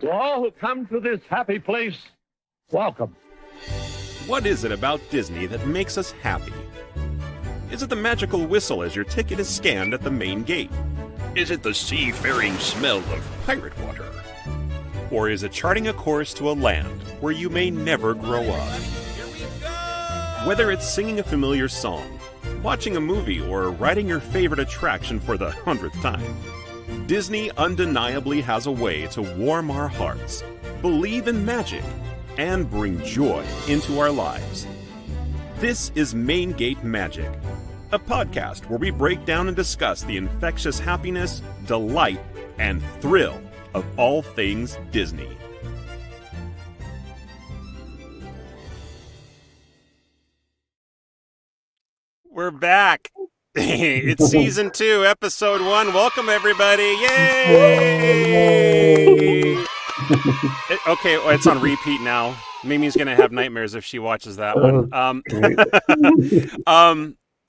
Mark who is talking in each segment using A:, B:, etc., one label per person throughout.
A: To all who come to this happy place, welcome.
B: What is it about Disney that makes us happy? Is it the magical whistle as your ticket is scanned at the main gate? Is it the seafaring smell of pirate water? Or is it charting a course to a land where you may never grow up? Whether it's singing a familiar song, watching a movie, or riding your favorite attraction for the 100th time, Disney undeniably has a way to warm our hearts, believe in magic, and bring joy into our lives. This is Main Gate Magic, a podcast where we break down and discuss the infectious happiness, delight, and thrill of all things Disney. We're back. It's season 2, episode 1. Welcome, everybody. Yay! Okay, well, it's on repeat now. Mimi's going to have nightmares if she watches that one.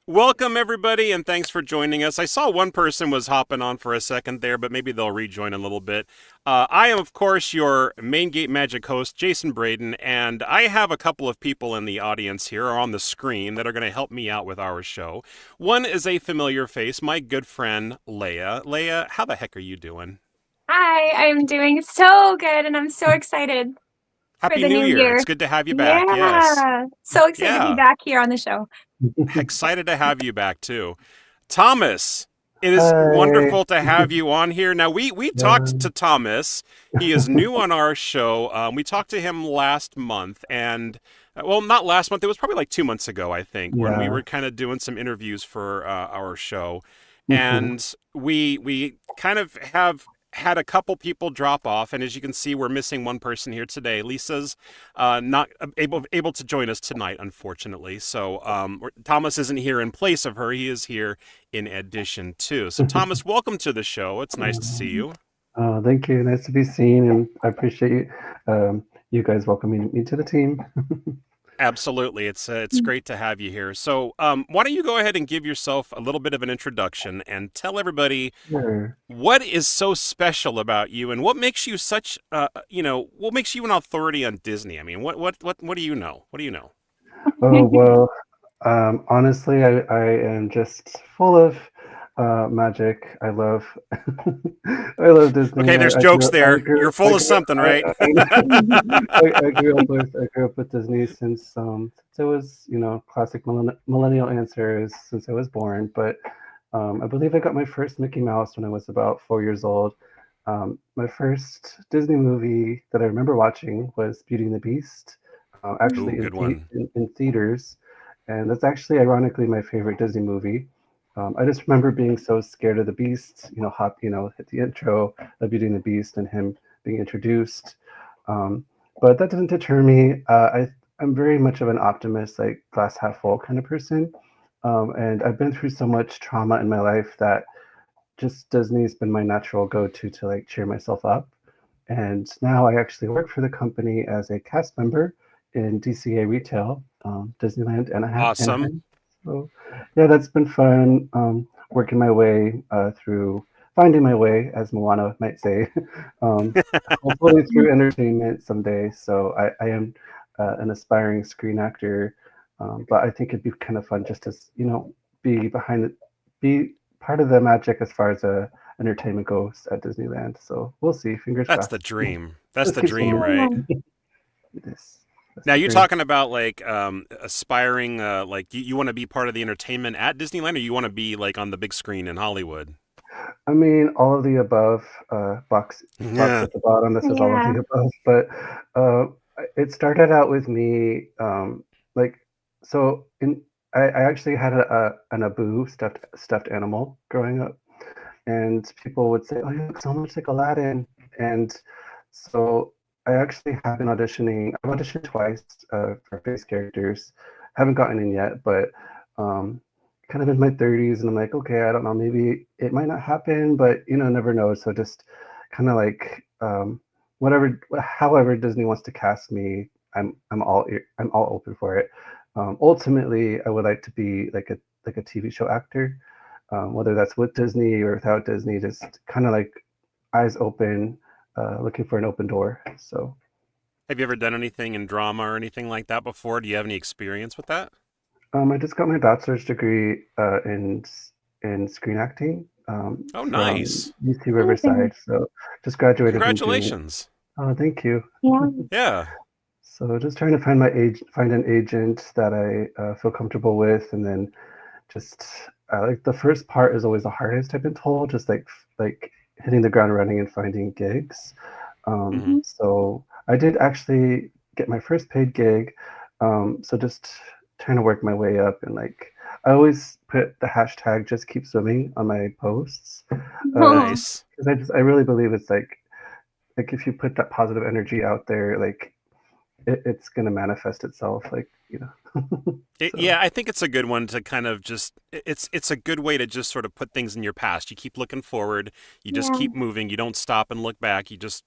B: Welcome, everybody, and thanks for joining us. I saw one person was hopping on for a second there, but maybe they'll rejoin in a little bit. I am, of course, your Main Gate Magic host, Jason Braden, and I have a couple of people in the audience here or on the screen that are going to help me out with our show. One is a familiar face, my good friend, Leia. Leia, how the heck are you doing?
C: Hi, I'm doing so good, and I'm so excited
B: Happy
C: for the
B: New
C: new
B: Year.
C: year.
B: It's good to have you back.
C: Yeah,
B: Yes.
C: so excited to be back here on the show.
B: Excited to have you back, too. Thomas, it is wonderful to have you on here. Now, we talked to Thomas. He is new on our show. We talked to him last month, and, well, not last month. It was probably like 2 months ago, I think, when we were kind of doing some interviews for our show. And we kind of have had a couple people drop off, and as you can see, we're missing one person here today. Lisa's not able to join us tonight, unfortunately. So Thomas isn't here in place of her. He is here in addition to. So Thomas, welcome to the show. It's nice to see you.
D: Oh, thank you. Nice to be seen, and I appreciate you, you guys welcoming me to the team.
B: Absolutely. It's great to have you here. So why don't you go ahead and give yourself a little bit of an introduction and tell everybody what is so special about you and what makes you such, what makes you an authority on Disney? I mean, what do you know? What do you know?
D: Oh, well, honestly, I am just full of magic. I love I love Disney.
B: Okay, there's jokes there. You're full of something, right?
D: I grew up with Disney since it was, classic millennial answer is since I was born. But I believe I got my first Mickey Mouse when I was about 4 years old. My first Disney movie that I remember watching was Beauty and the Beast, actually in theaters, and that's actually ironically my favorite Disney movie. I just remember being so scared of the Beast, hit the intro of Beauty and the Beast and him being introduced. But that doesn't deter me. I'm very much of an optimist, like glass half full kind of person. And I've been through so much trauma in my life that just Disney's been my natural go-to to like cheer myself up. And now I actually work for the company as a cast member in DCA Retail, Disneyland Anaheim.
B: Awesome.
D: So, yeah, that's been fun, working my way through, finding my way, as Moana might say, hopefully through entertainment someday. So I am an aspiring screen actor, but I think it'd be kind of fun just to, be part of the magic as far as entertainment goes at Disneyland. So we'll see. Fingers crossed.
B: That's the dream. That's the dream, right?
D: It is.
B: Now you're talking about like aspiring, like you want to be part of the entertainment at Disneyland, or you want to be like on the big screen in Hollywood?
D: I mean, all of the above. Box at the bottom. This is all of the above. But it started out with me, I actually had an Abu stuffed animal growing up, and people would say, "Oh, you look so much like Aladdin," and so I actually have been auditioning. I've auditioned twice for face characters. Haven't gotten in yet, but kind of in my 30s, and I'm like, okay, I don't know, maybe it might not happen, but never know. So just kind of like however Disney wants to cast me, I'm all open for it. Ultimately, I would like to be like a TV show actor, whether that's with Disney or without Disney. Just kind of like eyes open, looking for an open door. So
B: Have you ever done anything in drama or anything like that before? Do you have any experience with that?
D: I just got my bachelor's degree in screen acting
B: Oh,
D: from
B: nice.
D: UC Riverside. So just graduated in June.
B: Congratulations.
D: Oh, thank you.
C: Yeah.
B: Yeah.
D: So just trying to find an agent that I feel comfortable with, and then just like the first part is always the hardest. I've been told, just like hitting the ground running and finding gigs.
B: Mhm.
D: So I did actually get my first paid gig. So just trying to work my way up, and like I always put the hashtag just keep swimming on my posts.
B: Nice.
D: Because I really believe it's like if you put that positive energy out there, like it's gonna manifest itself, like, you know. So
B: Yeah, I think it's a good one to kind of just it's a good way to just sort of put things in your past. You keep looking forward, you just
C: Yeah.
B: keep moving, you don't stop and look back. You just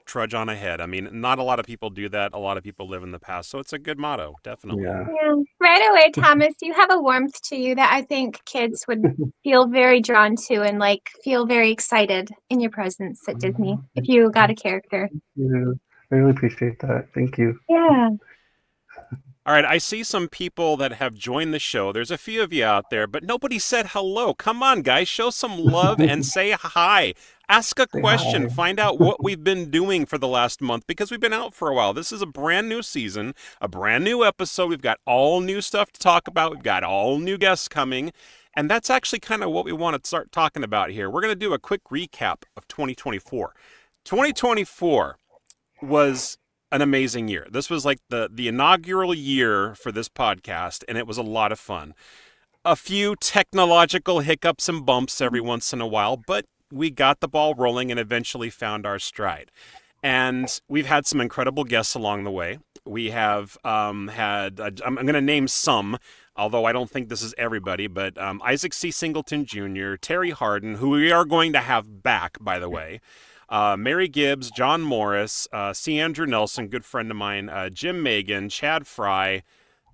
B: trudge on ahead. I mean, not a lot of people do that. A lot of people live in the past. So it's a good motto, definitely.
D: yeah.
C: Yeah. Right away, Thomas, you have a warmth to you that I think kids would feel very drawn to and like feel very excited in your presence at Disney if you got a character.
D: Yeah, I really appreciate that. Thank you.
C: Yeah.
B: All right, I see some people that have joined the show. There's a few of you out there, but nobody said hello. Come on, guys, show some love and say hi. Ask a
D: Say
B: question.
D: hi.
B: Find out what we've been doing for the last month because we've been out for a while. This is a brand new season, a brand new episode. We've got all new stuff to talk about. We've got all new guests coming. And that's actually kind of what we want to start talking about here. We're going to do a quick recap of 2024. 2024 was an amazing year. This was like the inaugural year for this podcast, and it was a lot of fun. A few technological hiccups and bumps every once in a while, but we got the ball rolling and eventually found our stride. And we've had some incredible guests along the way. We have I'm going to name some, although I don't think this is everybody, but Isaac C. Singleton Jr., Terry Harden, who we are going to have back, by the way. Mary Gibbs, John Morris, C. Andrew Nelson, good friend of mine, Jim Megan, Chad Fry,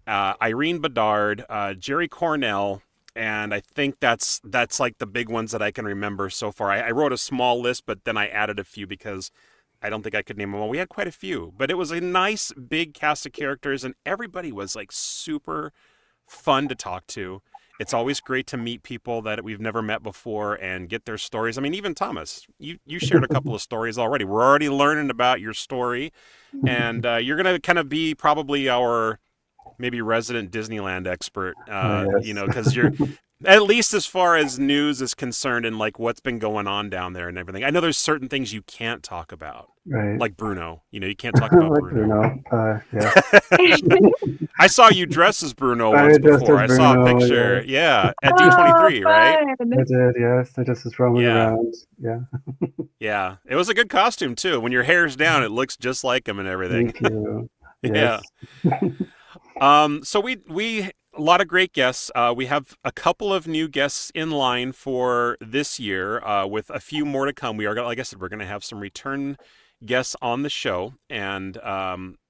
B: Irene Bedard, Jerry Cornell, and I think that's like the big ones that I can remember so far. I wrote a small list, but then I added a few because I don't think I could name them all. We had quite a few, but it was a nice big cast of characters, and everybody was like super fun to talk to. It's always great to meet people that we've never met before and get their stories. I mean, even Thomas, you shared a couple of stories already. We're already learning about your story, and you're going to kind of be probably our maybe resident Disneyland expert,
D: Yes.
B: you know, because you're at least as far as news is concerned and like what's been going on down there and everything. I know there's certain things you can't talk about,
D: Right.
B: like Bruno. You know, you can't talk about
D: Like
B: Bruno.
D: Yeah.
B: I saw you dress as Bruno
D: I
B: once
D: dressed
B: before.
D: as
B: I saw a
D: Bruno,
B: picture. Yeah, at
C: Oh,
B: D23, right?
C: fun.
D: I did, yes. I just was roaming
B: Yeah.
D: around. Yeah.
B: Yeah. It was a good costume too. When your hair's down, it looks just like him and everything.
D: Thank you.
B: Yeah.
D: Yes.
B: So we a lot of great guests. We have a couple of new guests in line for this year, with a few more to come. We are, like I said, we're going to have some return guests on the show, and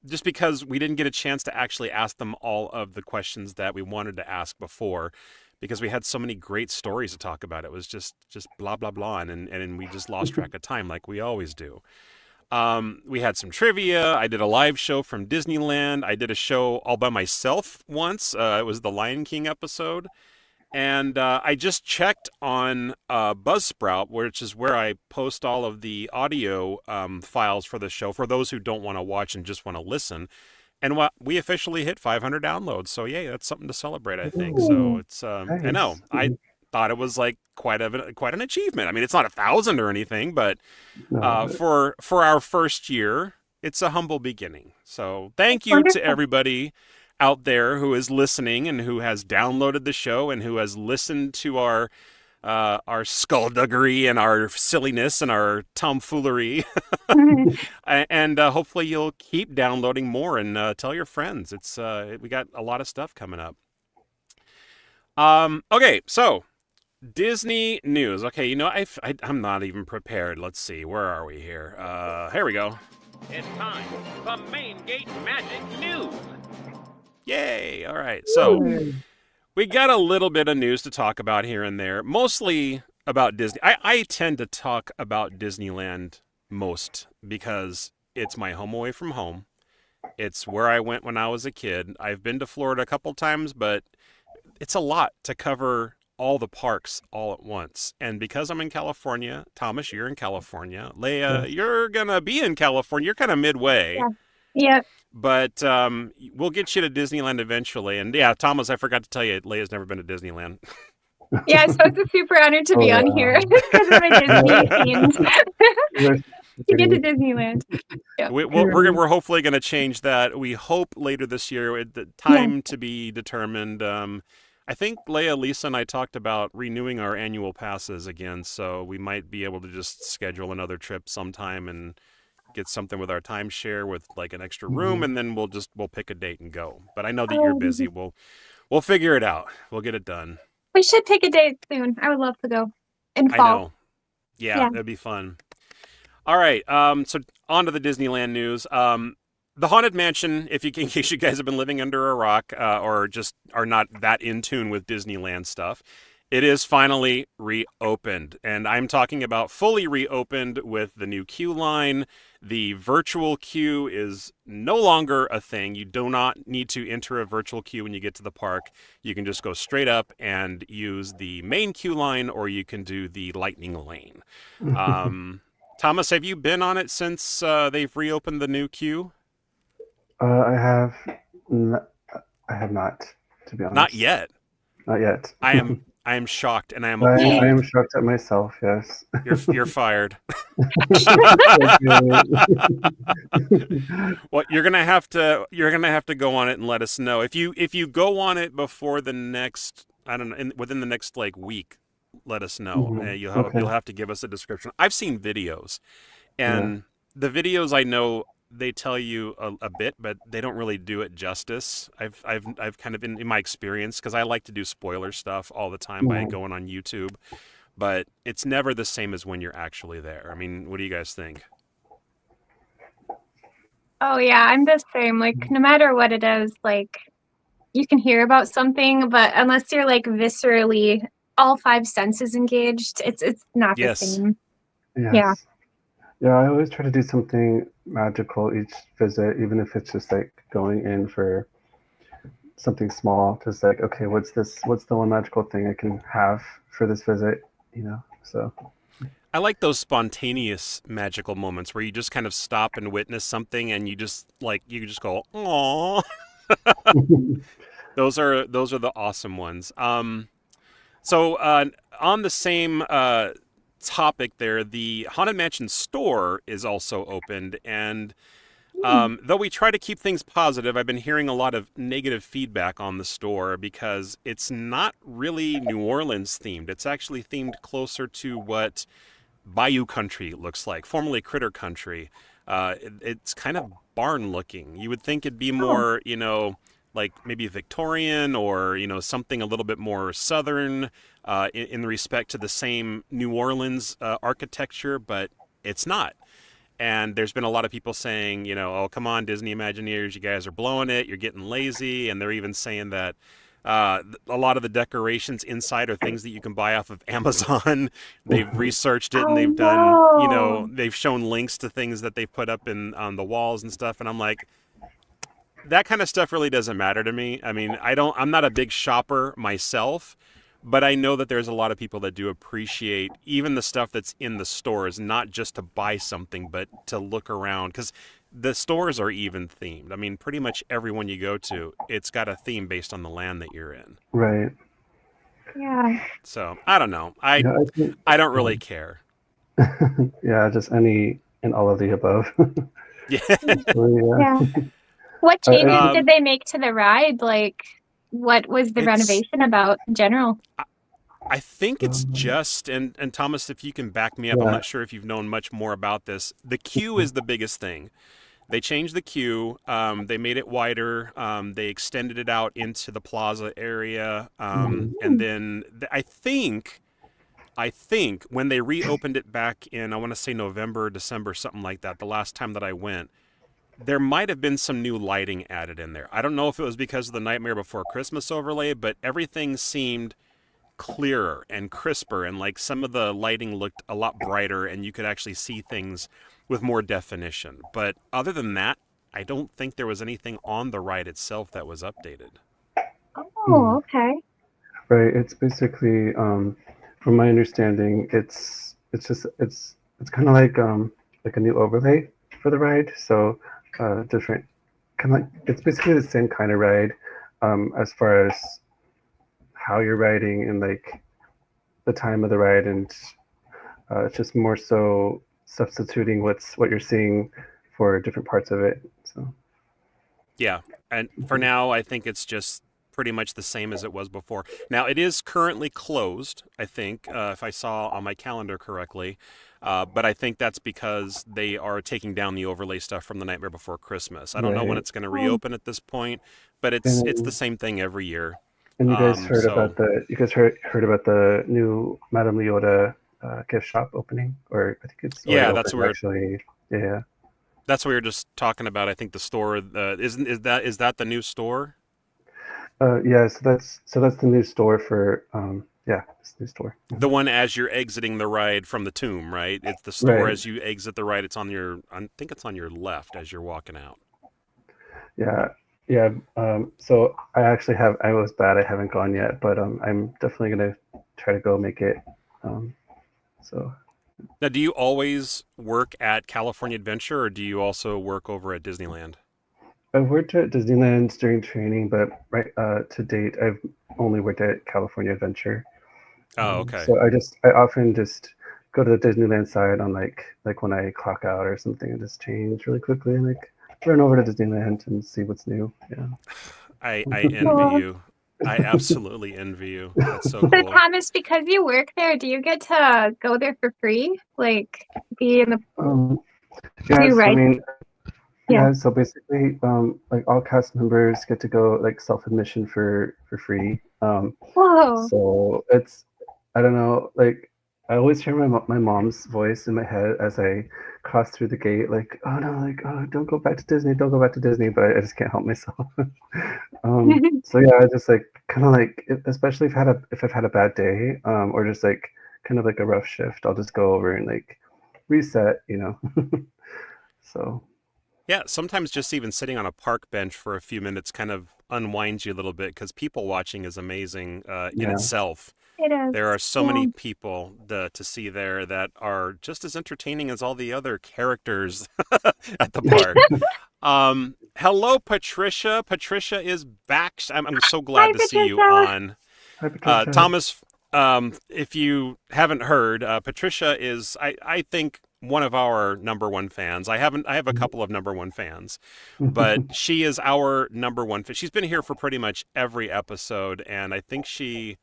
B: just because we didn't get a chance to actually ask them all of the questions that we wanted to ask before, because we had so many great stories to talk about. It was just blah blah blah, and we just lost track of time like we always do. We had some trivia. I did a live show from Disneyland. I did a show all by myself once. It was the Lion King episode. And I just checked on Buzzsprout, which is where I post all of the audio files for the show for those who don't want to watch and just want to listen. And we officially hit 500 downloads. So, yeah, that's something to celebrate, I think. So it's, I know, I thought it was like quite an achievement. I mean, it's not 1,000 or anything, but for our first year, it's a humble beginning. So thank you to everybody out there who is listening and who has downloaded the show and who has listened to our skullduggery and our silliness and our tomfoolery. And hopefully you'll keep downloading more and tell your friends. It's we got a lot of stuff coming up. Okay, so Disney news. Okay, you know, I'm not even prepared. Let's see. Where are we here? Here we go.
A: It's time for Main Gate Magic News.
B: Yay! All right. So we got a little bit of news to talk about here and there, mostly about Disney. I tend to talk about Disneyland most because it's my home away from home. It's where I went when I was a kid. I've been to Florida a couple times, but it's a lot to cover all the parks all at once. And because I'm in California, Thomas, you're in California. Leia, you're going to be in California. You're kind of midway.
C: Yeah. Yeah.
B: But we'll get you to Disneyland eventually. And yeah, Thomas, I forgot to tell you, Leia's never been to Disneyland.
C: Yeah, so it's a super honor to be on here because of my Disney themes. To get to Disneyland. Yeah.
B: We're hopefully going to change that. We hope later this year. The time to be determined. I think Leia, Lisa, and I talked about renewing our annual passes again, so we might be able to just schedule another trip sometime and get something with our timeshare with like an extra room, and then we'll pick a date and go. But I know that you're busy. We'll figure it out. We'll get it done. We
C: should pick a date soon. I would love to go in fall.
B: I know. Yeah, that'd be fun. All right. So on to the Disneyland news. The Haunted Mansion, in case you guys have been living under a rock or just are not that in tune with Disneyland stuff, it is finally reopened. And I'm talking about fully reopened with the new queue line. The virtual queue is no longer a thing. You do not need to enter a virtual queue when you get to the park. You can just go straight up and use the main queue line, or you can do the lightning lane. Thomas, have you been on it since they've reopened the new queue?
D: I have not, to be honest.
B: Not yet.
D: Not yet.
B: I am shocked, and I am.
D: I am shocked at myself. Yes.
B: You're fired. Well, you're gonna have to go on it and let us know if you go on it before the next. I don't know, within the next week. Let us know. You'll have to give us a description. I've seen videos, and the videos I know they tell you a bit, but they don't really do it justice. I've kind of in my experience, because I like to do spoiler stuff all the time by going on YouTube, but it's never the same as when you're actually there. I mean, what do you guys think?
C: Oh yeah, I'm the same. Like no matter what it is, like you can hear about something, but unless you're like viscerally all five senses engaged, it's not the same.
D: Yes. Yeah, I always try to do something magical each visit, even if it's just like going in for something small. Just like, okay, what's the one magical thing I can have for this visit? So
B: I like those spontaneous magical moments where you just kind of stop and witness something, and you just go, "Aww." Those are the awesome ones. So on the same topic there, the Haunted Mansion store is also opened, and though we try to keep things positive, I've been hearing a lot of negative feedback on the store because it's not really New Orleans themed. It's actually themed closer to what Bayou Country looks like, formerly Critter Country. It's kind of barn looking. You would think it'd be more, like maybe Victorian or, something a little bit more Southern in respect to the same New Orleans architecture, but it's not. And there's been a lot of people saying, oh, come on, Disney Imagineers, you guys are blowing it. You're getting lazy. And they're even saying that a lot of the decorations inside are things that you can buy off of Amazon. They've researched it and they've done, they've shown links to things that they've put up on the walls and stuff. And I'm like, that kind of stuff really doesn't matter to me. I mean, I'm not a big shopper myself, but I know that there's a lot of people that do appreciate even the stuff that's in the stores, not just to buy something, but to look around, because the stores are even themed. I mean, pretty much everyone you go to, it's got a theme based on the land that you're in.
D: Right.
C: Yeah.
B: So I don't know. I don't really care.
D: Yeah, just any and all of the above.
B: Yeah.
C: Yeah. What changes did they make to the ride? Like, what was the renovation about in general?
B: I think it's just, and Thomas, if you can back me up, I'm not sure if you've known much more about this. The queue is the biggest thing. They changed the queue. They made it wider. They extended it out into the plaza area. And then I think when they reopened it back in, I want to say November, December, something like that, the last time that I went, there might have been some new lighting added in there. I don't know if it was because of the Nightmare Before Christmas overlay, but everything seemed clearer and crisper, and like some of the lighting looked a lot brighter, and you could actually see things with more definition. But other than that, I don't think there was anything on the ride itself that was updated.
C: Oh, okay.
D: Right. It's basically, from my understanding, it's kind of like a new overlay for the ride. So different, kind of like it's basically the same kind of ride, as far as how you're riding and like the time of the ride, and it's just more so substituting what you're seeing for different parts of it. So
B: Yeah, and for now, I think it's just pretty much the same as it was before. Now, it is currently closed, I think, if I saw on my calendar correctly. But I think that's because they are taking down the overlay stuff from the Nightmare Before Christmas. I don't know when
D: right.
B: it's going to reopen at this point, but it's the same thing every year.
D: And you guys heard
B: So
D: about the new Madame Leota gift shop opening, or I think it's already
B: yeah, that's
D: open
B: where
D: actually. Yeah.
B: that's what we were just talking about. I think the store is that the new store?
D: Yeah. So that's the new store for yeah, it's the new store.
B: The one as you're exiting the ride from the tomb, right? It's the store
D: Right.
B: as you exit the ride. It's on your, I think it's on your left as you're walking out.
D: Yeah. Yeah. So I was bad. I haven't gone yet, but I'm definitely gonna try to go make it. So
B: Now, do you always work at California Adventure, or do you also work over at Disneyland?
D: I've worked at Disneyland during training, but to date I've only worked at California Adventure.
B: Oh, okay.
D: So I often just go to the Disneyland side on like when I clock out or something, and just change really quickly and like run over to Disneyland and see what's new. Yeah.
B: I envy you. I absolutely envy you. That's so
C: So
B: cool.
C: Thomas, because you work there, do you get to go there for free? Like be in the
D: Yeah.
C: do
D: So, I
C: right?
D: mean,
C: Yeah.
D: yeah. So basically, like all cast members get to go like self admission for free.
C: Whoa.
D: So I don't know, like I always hear my mom's voice in my head as I cross through the gate, like, oh no, like, oh, don't go back to Disney, don't go back to Disney, but I just can't help myself. So yeah, I just like kind of like, especially if I've had a bad day, or just like kind of like a rough shift, I'll just go over and like reset, you know. So
B: Yeah, sometimes just even sitting on a park bench for a few minutes kind of unwinds you a little bit, because people watching is amazing in
D: yeah,
B: itself.
C: It is.
B: There are so
C: Yeah.
B: many people to see there that are just as entertaining as all the other characters at the park. Hello, Patricia. Patricia is back. I'm so glad
C: Hi,
B: to see you
C: Patricia.
B: on.
D: hi Patricia.
B: Thomas, if you haven't heard, Patricia is, I think, one of our number one fans. I have a couple of number one fans, but she is our number one fan. She's been here for pretty much every episode, and I think she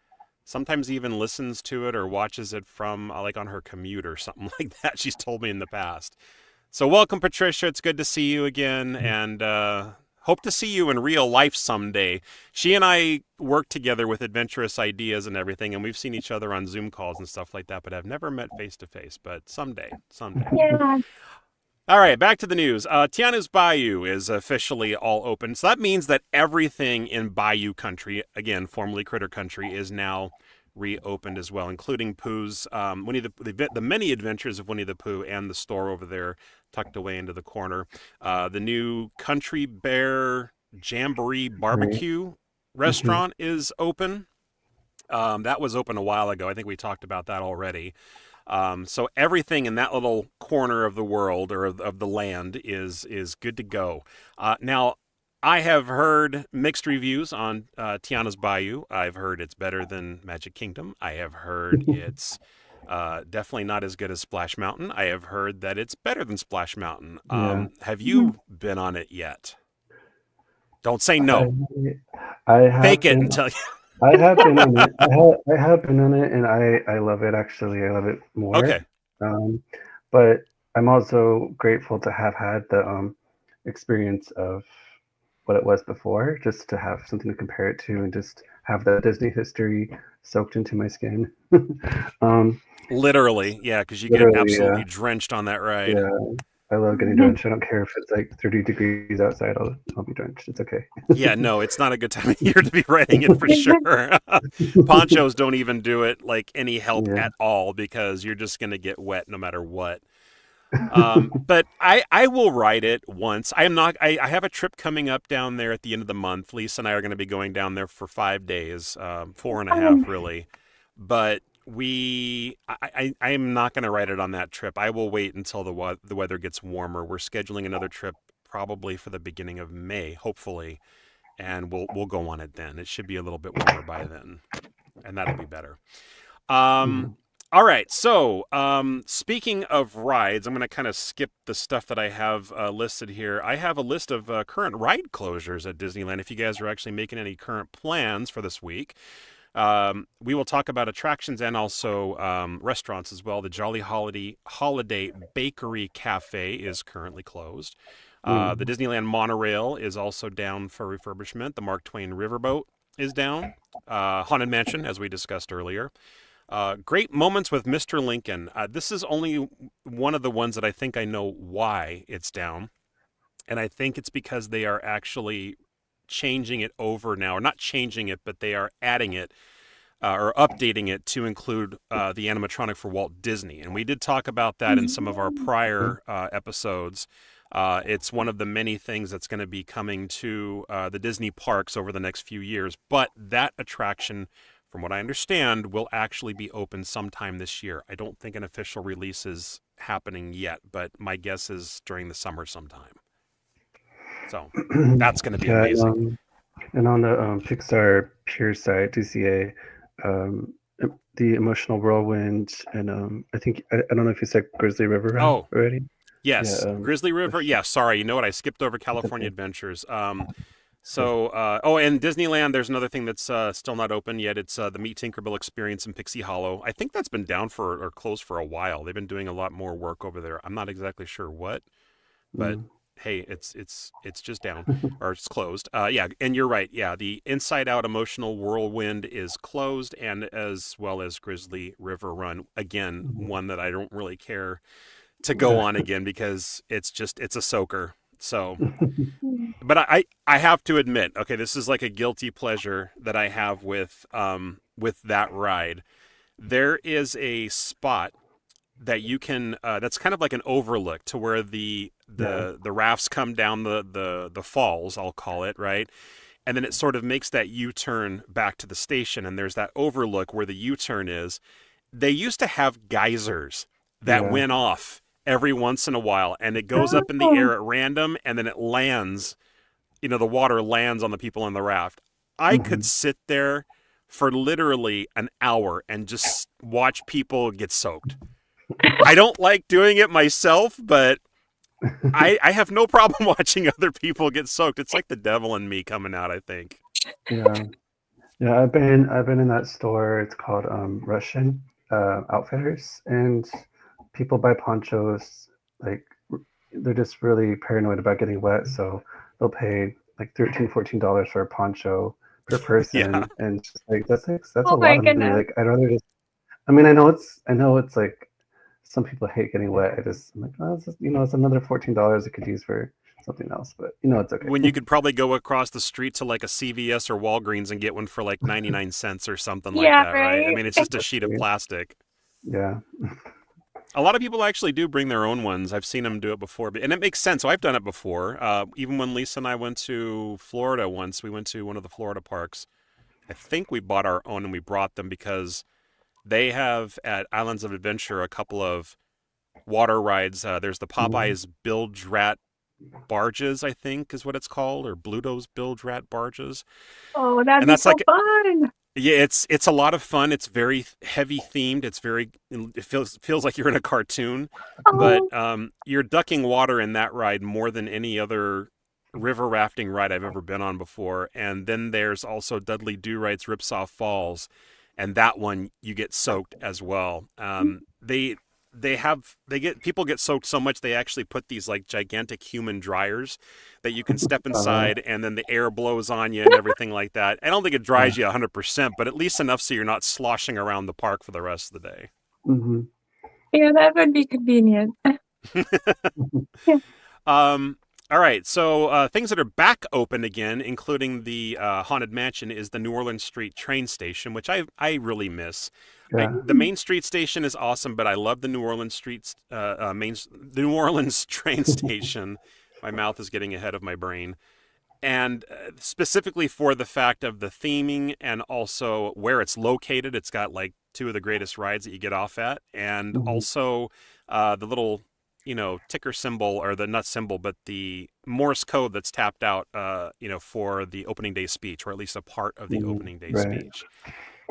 B: sometimes even listens to it or watches it from like on her commute or something like that. She's told me in the past. So welcome, Patricia. It's good to see you again, and hope to see you in real life someday. She and I work together with Adventurous Ideas and everything, and we've seen each other on Zoom calls and stuff like that, but I've never met face to face. But someday.
C: Yeah.
B: All right, back to the news. Tiana's Bayou is officially all open. So that means that everything in Bayou Country, again, formerly Critter Country, is now reopened as well, including Pooh's the many adventures of Winnie the Pooh and the store over there tucked away into the corner. The new Country Bear Jamboree Barbecue restaurant is open. That was open a while ago. I think we talked about that already. So everything in that little corner of the world or of the land is good to go. Now, I have heard mixed reviews on Tiana's Bayou. I've heard it's better than Magic Kingdom. I have heard it's definitely not as good as Splash Mountain. I have heard that it's better than Splash Mountain.
D: Yeah.
B: Have you been on it yet? Don't say no.
D: I have
B: Fake it
D: been.
B: until you.
D: I have been on it. I have been on it, and I love it. Actually, I love it more.
B: Okay.
D: But I'm also grateful to have had the experience of what it was before, just to have something to compare it to, and just have the Disney history soaked into my skin.
B: Literally, yeah, because you get
D: Literally,
B: absolutely
D: yeah.
B: drenched on that ride.
D: Yeah. I love getting drenched. I don't care if it's like 30 degrees outside. I'll be drenched. It's okay.
B: Yeah, no, it's not a good time of year to be riding it for sure. Ponchos don't even do it like any help
D: Yeah.
B: at all because you're just going to get wet no matter what. But I will ride it once. I have a trip coming up down there at the end of the month. Lisa and I are going to be going down there for 5 days, 4.5 really. But I am not going to ride it on that trip. I will wait until the weather gets warmer. We're scheduling another trip probably for the beginning of May, hopefully, and we'll go on it then. It should be a little bit warmer by then, and that'll be better. All right, so speaking of rides, I'm going to kind of skip the stuff that I have listed here. I have a list of current ride closures at Disneyland if you guys are actually making any current plans for this week. We will talk about attractions and also restaurants as well. The Jolly Holiday Bakery Cafe is currently closed. The Disneyland Monorail is also down for refurbishment. The Mark Twain Riverboat is down. Haunted Mansion, as we discussed earlier. Great Moments with Mr. Lincoln. This is only one of the ones that I think I know why it's down. And I think it's because they are actually changing it over now, or not changing it, but they are adding it or updating it to include the animatronic for Walt Disney. And we did talk about that in some of our prior episodes. It's one of the many things that's going to be coming to the Disney parks over the next few years. But that attraction, from what I understand, will actually be open sometime this year. I don't think an official release is happening yet, but my guess is during the summer sometime. So that's going to be amazing.
D: And on the Pixar Pier site, DCA, the Emotional Whirlwind, and I think I don't know if you said Grizzly River Run already.
B: Yes, yeah, Grizzly River. Yeah, sorry. You know what? I skipped over California Adventures. So, and Disneyland, there's another thing that's still not open yet. It's the Meet Tinkerbell experience in Pixie Hollow. I think that's been down or closed for a while. They've been doing a lot more work over there. I'm not exactly sure what, but hey, it's just down or it's closed. Yeah, and you're right. Yeah, the Inside Out Emotional Whirlwind is closed, and as well as Grizzly River Run. Again, one that I don't really care to go on again because it's a soaker. So, but I have to admit, okay, this is like a guilty pleasure that I have with that ride. There is a spot that you can that's kind of like an overlook to where the rafts come down the falls, I'll call it, right? And then it sort of makes that U-turn back to the station, and there's that overlook where the U-turn is. They used to have geysers that went off every once in a while, and it goes up in the air at random, and then it lands, the water lands on the people on the raft. I could sit there for literally an hour and just watch people get soaked. I don't like doing it myself, but I have no problem watching other people get soaked. It's like the devil in me coming out, I think.
D: Yeah. I've been in that store. It's called Russian Outfitters, and people buy ponchos. Like, they're just really paranoid about getting wet, so they'll pay like $13-14 for a poncho per person, and just like that's a lot of money. Like, I'd rather just. I mean, I know it's like some people hate getting wet. I'm like, oh, it's just, it's another $14 I could use for something else, but it's okay.
B: When you could probably go across the street to like a CVS or Walgreens and get one for like 99 cents or something like that, right? I mean, it's just a sheet of plastic.
D: Yeah.
B: A lot of people actually do bring their own ones. I've seen them do it before, and it makes sense. So I've done it before. Even when Lisa and I went to Florida once, we went to one of the Florida parks. I think we bought our own and we brought them because they have at Islands of Adventure a couple of water rides. There's the Popeye's Bilge Rat barges, I think is what it's called, or Bluto's Bilge Rat barges.
C: Oh, that's so fun.
B: Yeah, it's a lot of fun. It's very heavy themed. It feels like you're in a cartoon, but you're ducking water in that ride more than any other river rafting ride I've ever been on before. And then there's also Dudley Do-Right's Ripsaw Falls, and that one you get soaked as well. People get soaked so much they actually put these like gigantic human dryers that you can step inside and then the air blows on you and everything like that. I don't think it dries you 100%, but at least enough so you're not sloshing around the park for the rest of the day.
C: Yeah, that would be convenient.
B: Um, all right, so things that are back open again, including the Haunted Mansion, is the New Orleans Street train station, which I really miss.
D: Yeah.
B: The Main Street station is awesome, but I love the New Orleans the New Orleans train station. My mouth is getting ahead of my brain. And specifically for the fact of the theming and also where it's located, it's got like two of the greatest rides that you get off at, and also the little ticker symbol, or the not symbol, but the Morse code that's tapped out, for the opening day speech, or at least a part of the opening day speech.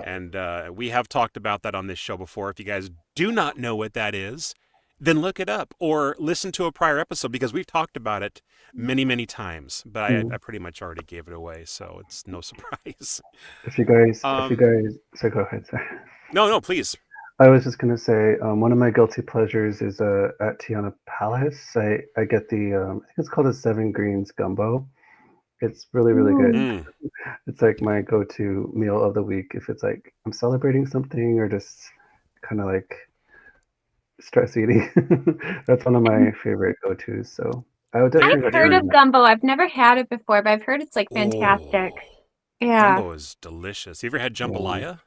B: And we have talked about that on this show before. If you guys do not know what that is, then look it up or listen to a prior episode, because we've talked about it many, many times. But I pretty much already gave it away, so it's no surprise.
D: If you guys, so go ahead. Sorry.
B: No, please.
D: I was just gonna say, one of my guilty pleasures is at Tiana Palace. I get the I think it's called a 7 Greens gumbo. It's really, really good. It's like my go-to meal of the week if it's like I'm celebrating something or just kind of like stress eating. That's one of my favorite go-tos. So I would definitely
C: I've heard of gumbo. I've never had it before, but I've heard it's like fantastic. Yeah.
B: Gumbo is delicious. You ever had jambalaya?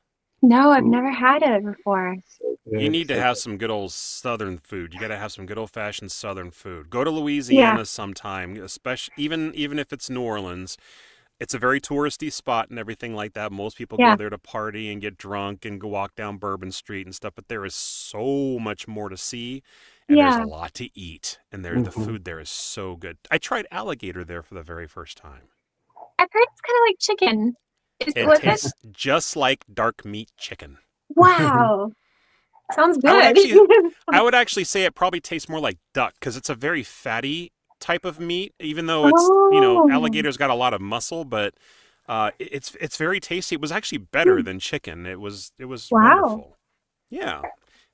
C: No, I've never had it before.
B: You need to have some good old Southern food. You got to have some good old-fashioned Southern food. Go to Louisiana sometime, especially even if it's New Orleans. It's a very touristy spot and everything like that. Most people go there to party and get drunk and go walk down Bourbon Street and stuff. But there is so much more to see, and there's a lot to eat. And the food there is so good. I tried alligator there for the very first time.
C: I've heard it's kind of like chicken.
B: It tastes just like dark meat chicken.
C: Wow. Sounds good.
B: I would actually say it probably tastes more like duck, because it's a very fatty type of meat, even though it's, alligator's got a lot of muscle, but it's very tasty. It was actually better than chicken. It was wonderful. Yeah.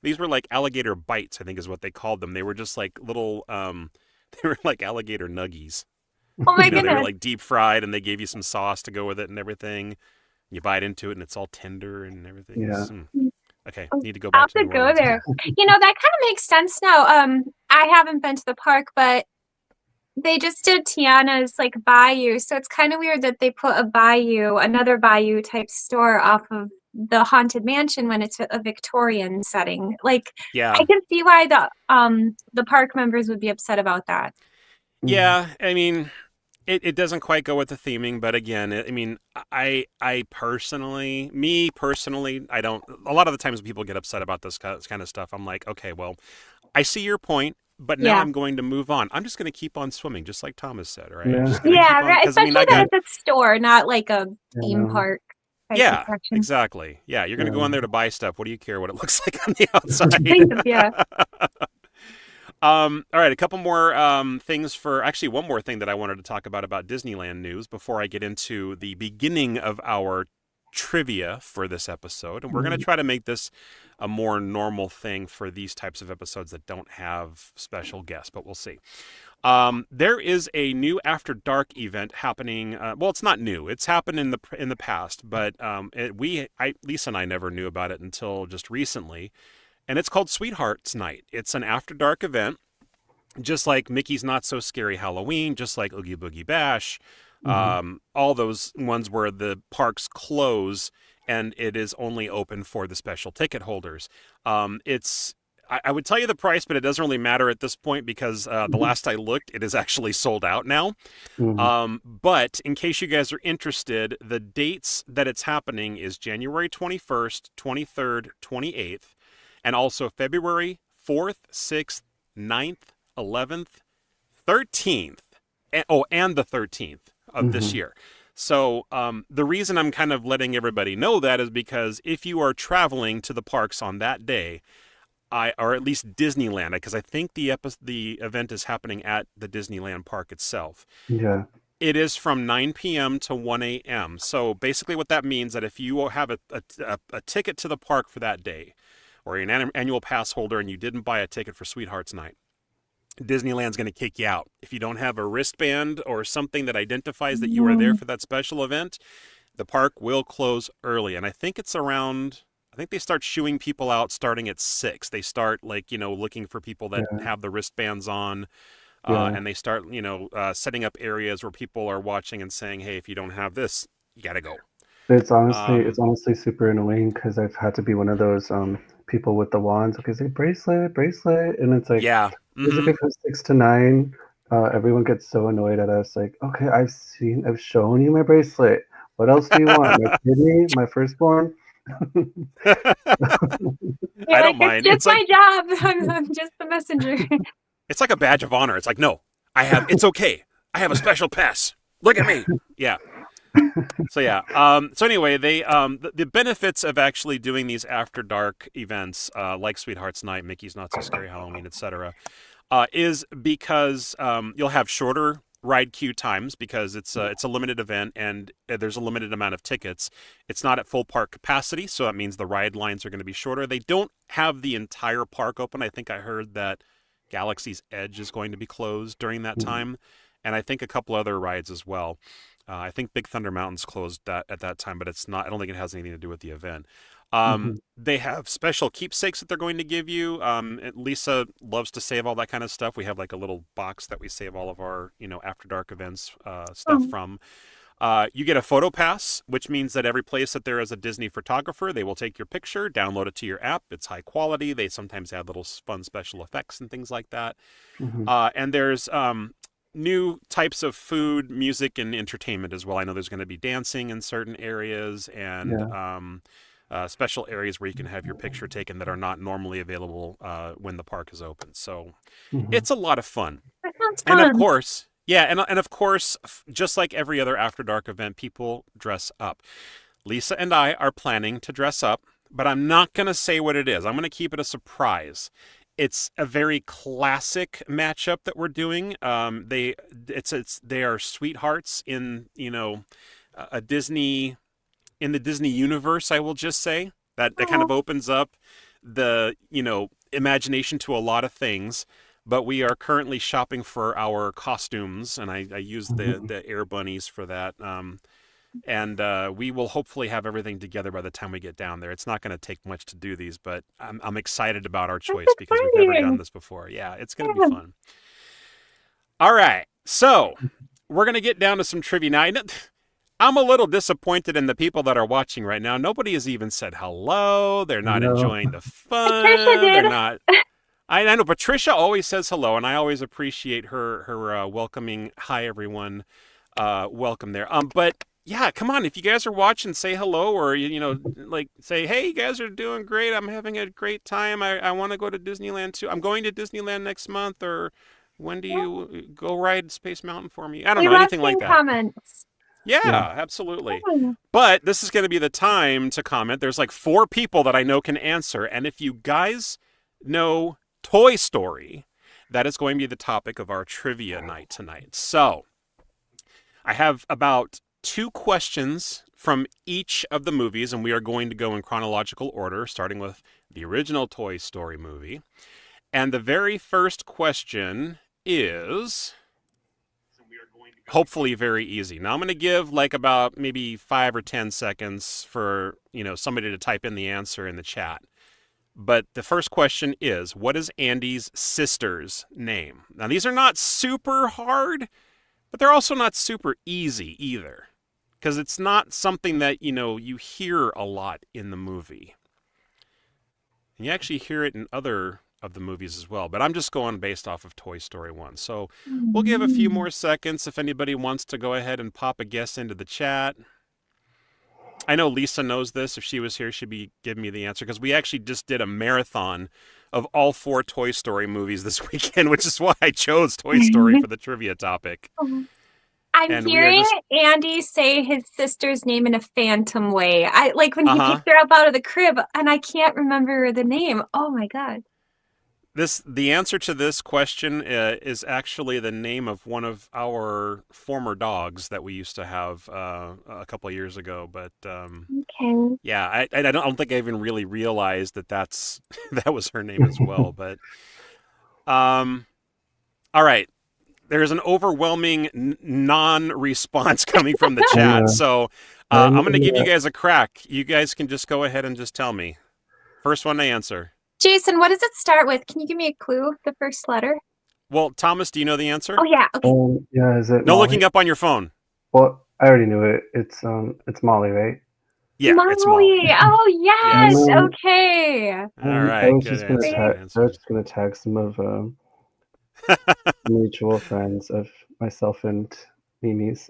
B: These were like alligator bites, I think is what they called them. They were just like little, they were like alligator nuggies.
C: Oh my goodness.
B: They were like deep fried, and they gave you some sauce to go with it and everything. You bite into it and it's all tender and everything.
D: Yeah.
B: Okay, need to go back to New
C: go
B: Orleans.
C: there. That kind of makes sense now. I haven't been to the park, but they just did Tiana's like Bayou, so it's kind of weird that they put another Bayou type store off of the Haunted Mansion when it's a Victorian setting. Like, I can see why the park members would be upset about that.
B: Yeah, I mean, it doesn't quite go with the theming, but again, I personally, I don't. A lot of the times when people get upset about this kind of stuff, I'm like, okay, well, I see your point. But now I'm going to move on. I'm just going to keep on swimming, just like Thomas said, right?
C: Right. Especially that it's a store, not like a theme park.
B: Exactly. Yeah, you're going to go in there to buy stuff. What do you care what it looks like on the outside? All right, a couple more things actually one more thing that I wanted to talk about Disneyland news before I get into the beginning of our trivia for this episode. And we're going to try to make this a more normal thing for these types of episodes that don't have special guests, but we'll see. There is a new After Dark event happening. Well, it's not new. It's happened in the past, but Lisa and I never knew about it until just recently. And it's called Sweethearts Night. It's an After Dark event, just like Mickey's Not So Scary Halloween, just like Oogie Boogie Bash, all those ones where the parks close and it is only open for the special ticket holders. I would tell you the price, but it doesn't really matter at this point because the last I looked, it is actually sold out now. But in case you guys are interested, the dates that it's happening is January 21st, 23rd, 28th, and also February 4th, 6th, 9th, 11th, 13th, and the 13th of this year. So the reason I'm kind of letting everybody know that is because if you are traveling to the parks on that day, or at least Disneyland, because I think the event is happening at the Disneyland park itself. Yeah. It is from 9 p.m. to 1 a.m. So basically what that means that if you have a ticket to the park for that day, or you're an annual pass holder and you didn't buy a ticket for Sweethearts Night, Disneyland's going to kick you out. If you don't have a wristband or something that identifies that you are there for that special event, the park will close early. And I think it's around think they start shooing people out starting at 6. They start like, looking for people that have the wristbands on. And they start, setting up areas where people are watching and saying, hey, if you don't have this, you got to go.
D: It's honestly super annoying because I've had to be one of those people with the wands. Okay, say bracelet, and it's like,
B: yeah,
D: basically from 6 to 9, everyone gets so annoyed at us. Like, okay, I've shown you my bracelet. What else do you want? My kidney, my firstborn.
B: I don't mind.
C: It's just my job. I'm just the messenger.
B: It's like a badge of honor. It's like, no, it's okay. I have a special pass. Look at me. Yeah. So yeah. So anyway, they the benefits of actually doing these after dark events, like Sweetheart's Night, Mickey's Not So Scary Halloween, etc., is because you'll have shorter ride queue times because it's a limited event and there's a limited amount of tickets. It's not at full park capacity, so that means the ride lines are going to be shorter. They don't have the entire park open. I think I heard that Galaxy's Edge is going to be closed during that time, and I think a couple other rides as well. I think Big Thunder Mountain's closed at that time, but it's not. I don't think it has anything to do with the event. They have special keepsakes that they're going to give you. Lisa loves to save all that kind of stuff. We have like a little box that we save all of our, After Dark events stuff from. You get a photo pass, which means that every place that there is a Disney photographer, they will take your picture, download it to your app. It's high quality. They sometimes add little fun special effects and things like that. And there's new types of food, music, and entertainment as well. I know there's going to be dancing in certain areas and special areas where you can have your picture taken that are not normally available when the park is open. So it's a lot of fun.
C: That sounds fun.
B: And of course... Yeah, and of course, just like every other After Dark event, people dress up. Lisa and I are planning to dress up, but I'm not going to say what it is. I'm going to keep it a surprise. It's a very classic matchup that we're doing. They are sweethearts in a Disney, in the Disney universe. I will just say that kind of opens up the imagination to a lot of things. But we are currently shopping for our costumes, and I use the Air Bunnies for that. And we will hopefully have everything together by the time we get down there. It's not going to take much to do these, but I'm excited about our choice because we've never done this before. Yeah, it's going to be fun. All right, so we're going to get down to some trivia now. I'm a little disappointed in the people that are watching right now. Nobody has even said hello. They're not enjoying the fun.
C: Patricia did.
B: They're not... I know Patricia always says hello, and I always appreciate her welcoming. Hi, everyone. Welcome there. But yeah, come on. If you guys are watching, say hello, or like say, hey, you guys are doing great. I'm having a great time. I want to go to Disneyland too. I'm going to Disneyland next month. Or when do you go ride Space Mountain for me? I don't know, anything like that.
C: Comments.
B: Yeah, absolutely. But this is going to be the time to comment. There's like 4 people that I know can answer, and if you guys know Toy Story, that is going to be the topic of our trivia night tonight. So I have about 2 questions from each of the movies, and we are going to go in chronological order, starting with the original Toy Story movie. And the very first question is hopefully very easy. Now I'm going to give like about maybe 5 or 10 seconds for, somebody to type in the answer in the chat. But the first question is, what is Andy's sister's name? Now, these are not super hard, but they're also not super easy either. Because it's not something that, you hear a lot in the movie. And you actually hear it in other of the movies as well. But I'm just going based off of Toy Story 1. So we'll give a few more seconds if anybody wants to go ahead and pop a guess into the chat. I know Lisa knows this. If she was here, she'd be giving me the answer because we actually just did a marathon of all 4 Toy Story movies this weekend, which is why I chose Toy Story for the trivia topic.
C: I'm hearing Andy say his sister's name in a phantom way. I like when he picked her up out of the crib, and I can't remember the name. Oh my god!
B: The answer to this question is actually the name of one of our former dogs that we used to have a couple of years ago. But yeah, I don't think I even really realized that was her name as well. But all right, there's an overwhelming non-response coming from the chat, so I'm going to give you guys a crack. You guys can just go ahead and just tell me. First one to answer.
C: Jason, what does it start with? Can you give me a clue? The first letter?
B: Well, Thomas, do you know the answer?
C: Oh, yeah. Okay.
D: Yeah, is it
B: No
D: Molly?
B: looking up on your phone.
D: Well, I already knew it. It's Molly, right?
B: Yeah, it's Molly.
C: Oh, yes.
B: Yes.
C: Okay.
B: All right,
D: I was
B: good
D: just gonna
B: answer.
C: Great.
B: Good answer.
D: I was just gonna tag some of mutual friends of myself and Mimi's.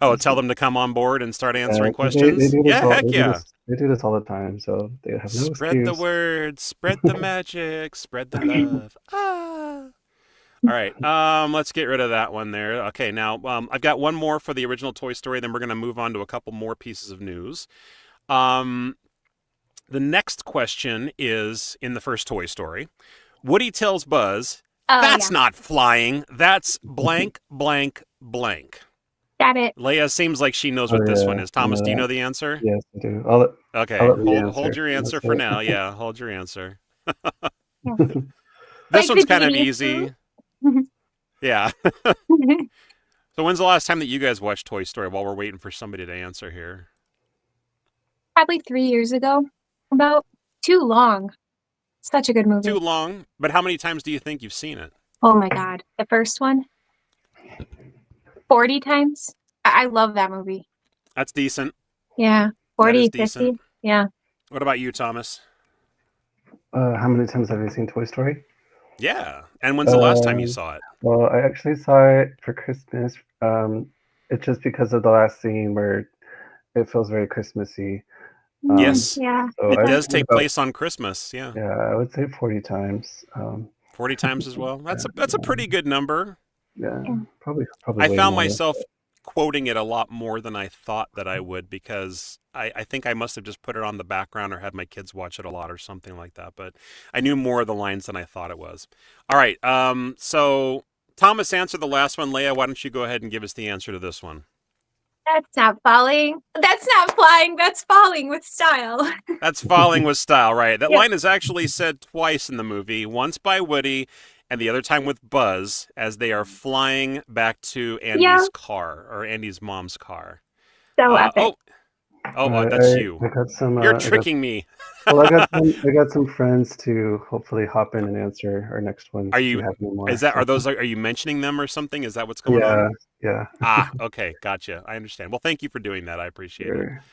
B: Oh, tell them to come on board and start answering
D: 'cause
B: questions?
D: They do this
B: Yeah,
D: all,
B: heck yeah.
D: They do this all the time, so they have no
B: Spread the
D: excuse.
B: word, spread the magic, spread the love. Ah. All right, let's get rid of that one there. Okay, now I've got one more for the original Toy Story, then we're going to move on to a couple more pieces of news. The next question is in the first Toy Story. Woody tells Buzz, that's not flying, that's blank, blank, blank.
C: Got it.
B: Leia seems like she knows what this one is. Thomas, do you know the answer?
D: Yes, I do.
B: Okay,
D: I'll let Lee
B: hold your answer
D: That's
B: for
D: it.
B: now. Yeah, hold your answer.
C: Yeah.
B: This
C: Like
B: one's
C: the
B: kind of
C: genie
B: easy.
C: fruit?
B: Yeah. So when's the last time that you guys watched Toy Story while we're waiting for somebody to answer here?
C: Probably 3 years ago. About too long. Such a good movie.
B: Too long, but how many times do you think you've seen it?
C: Oh my God. The first one? 40 times? I love that movie.
B: That's decent.
C: Yeah.
B: That
C: 40,
B: is
C: 50.
B: decent.
C: Yeah.
B: What about you, Thomas?
D: How many times have you seen Toy Story?
B: Yeah. And when's the last time you saw it?
D: Well, I actually saw it for Christmas. It's just because of the last scene where it feels very Christmassy.
B: Yes.
C: Yeah.
D: So
B: It
D: I've
B: does
D: seen
B: take
D: about-
B: place on Christmas. Yeah.
D: Yeah, I would say 40 times.
B: 40 times as well. That's a pretty good number.
D: Yeah,
C: Yeah.
D: probably.
B: I
D: way
B: found
D: more.
B: myself quoting it a lot more than I thought that I would because I think I must have just put it on the background or had my kids watch it a lot or something like that. But I knew more of the lines than I thought it was. All right. So Thomas answered the last one. Leia, why don't you go ahead and give us the answer to this one?
C: That's not falling. That's not flying. That's falling with style.
B: That's falling with style, right? That
C: Yeah.
B: line is actually said twice in the movie, once by Woody and the other time with Buzz as they are flying back to Andy's car or Andy's mom's car.
C: So epic.
B: That's you.
D: I got some.
B: You're tricking me.
D: Well, I got some friends to hopefully hop in and answer our next one.
B: Are
D: if
B: you?
D: we have no more,
B: Are you mentioning them or something? Is that what's going on?
D: Yeah.
B: Okay, gotcha. I understand. Well, thank you for doing that. I appreciate it.
D: Sure.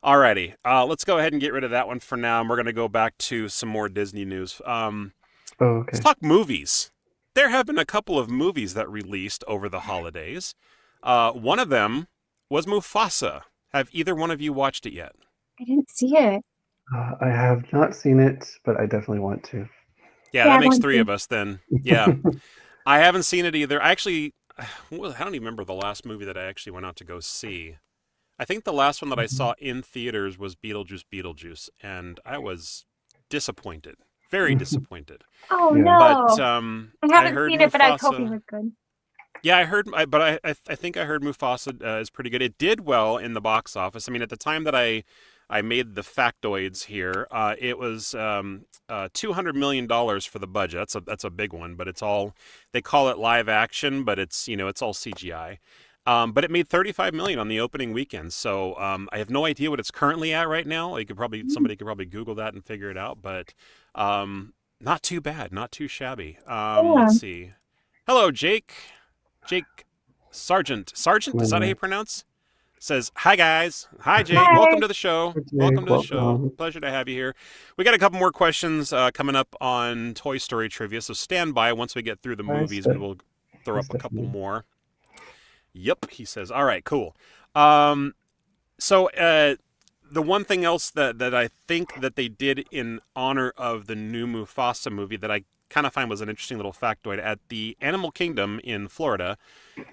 B: Alrighty, let's go ahead and get rid of that one for now, and we're going to go back to some more Disney news.
D: Okay.
B: Let's talk movies. There have been a couple of movies that released over the holidays. One of them was Mufasa. Have either one of you watched it yet?
C: I didn't see it.
D: I have not seen it, but I definitely want to.
B: Yeah, that makes three of us then. Yeah. I haven't seen it either. I don't even remember the last movie that I actually went out to go see. I think the last one that I saw in theaters was Beetlejuice, and I was disappointed. Very disappointed.
C: Oh,
D: Yeah.
C: no.
B: But
C: I haven't
B: heard
C: seen it, but I was
B: Mufasa-
C: hoping it was good.
B: Yeah, I think I heard Mufasa is pretty good. It did well in the box office. I mean, at the time that I made the factoids here, it was $200 million for the budget. That's a big one, but it's all, they call it live action, but it's all CGI. But it made $35 million on the opening weekend. So I have no idea what it's currently at right now. Somebody could probably Google that and figure it out. But not too bad, not too shabby. Let's see. Hello, Jake. Sargent. Sargent, is that how you pronounce? Says, hi guys. Hi Jake.
C: Hi.
B: Welcome to the show.
D: Jake,
B: Welcome to the show.
D: welcome.
B: Pleasure to have you here. We got a couple more questions coming up on Toy Story trivia, so stand by. Once we get through the
D: Hi,
B: movies, we
D: Steph.
B: will throw up a couple
D: Stephanie.
B: more. Yep, he says. All right, cool. So the one thing else that I think that they did in honor of the new Mufasa movie that I kind of find was an interesting little factoid, at the Animal Kingdom in Florida,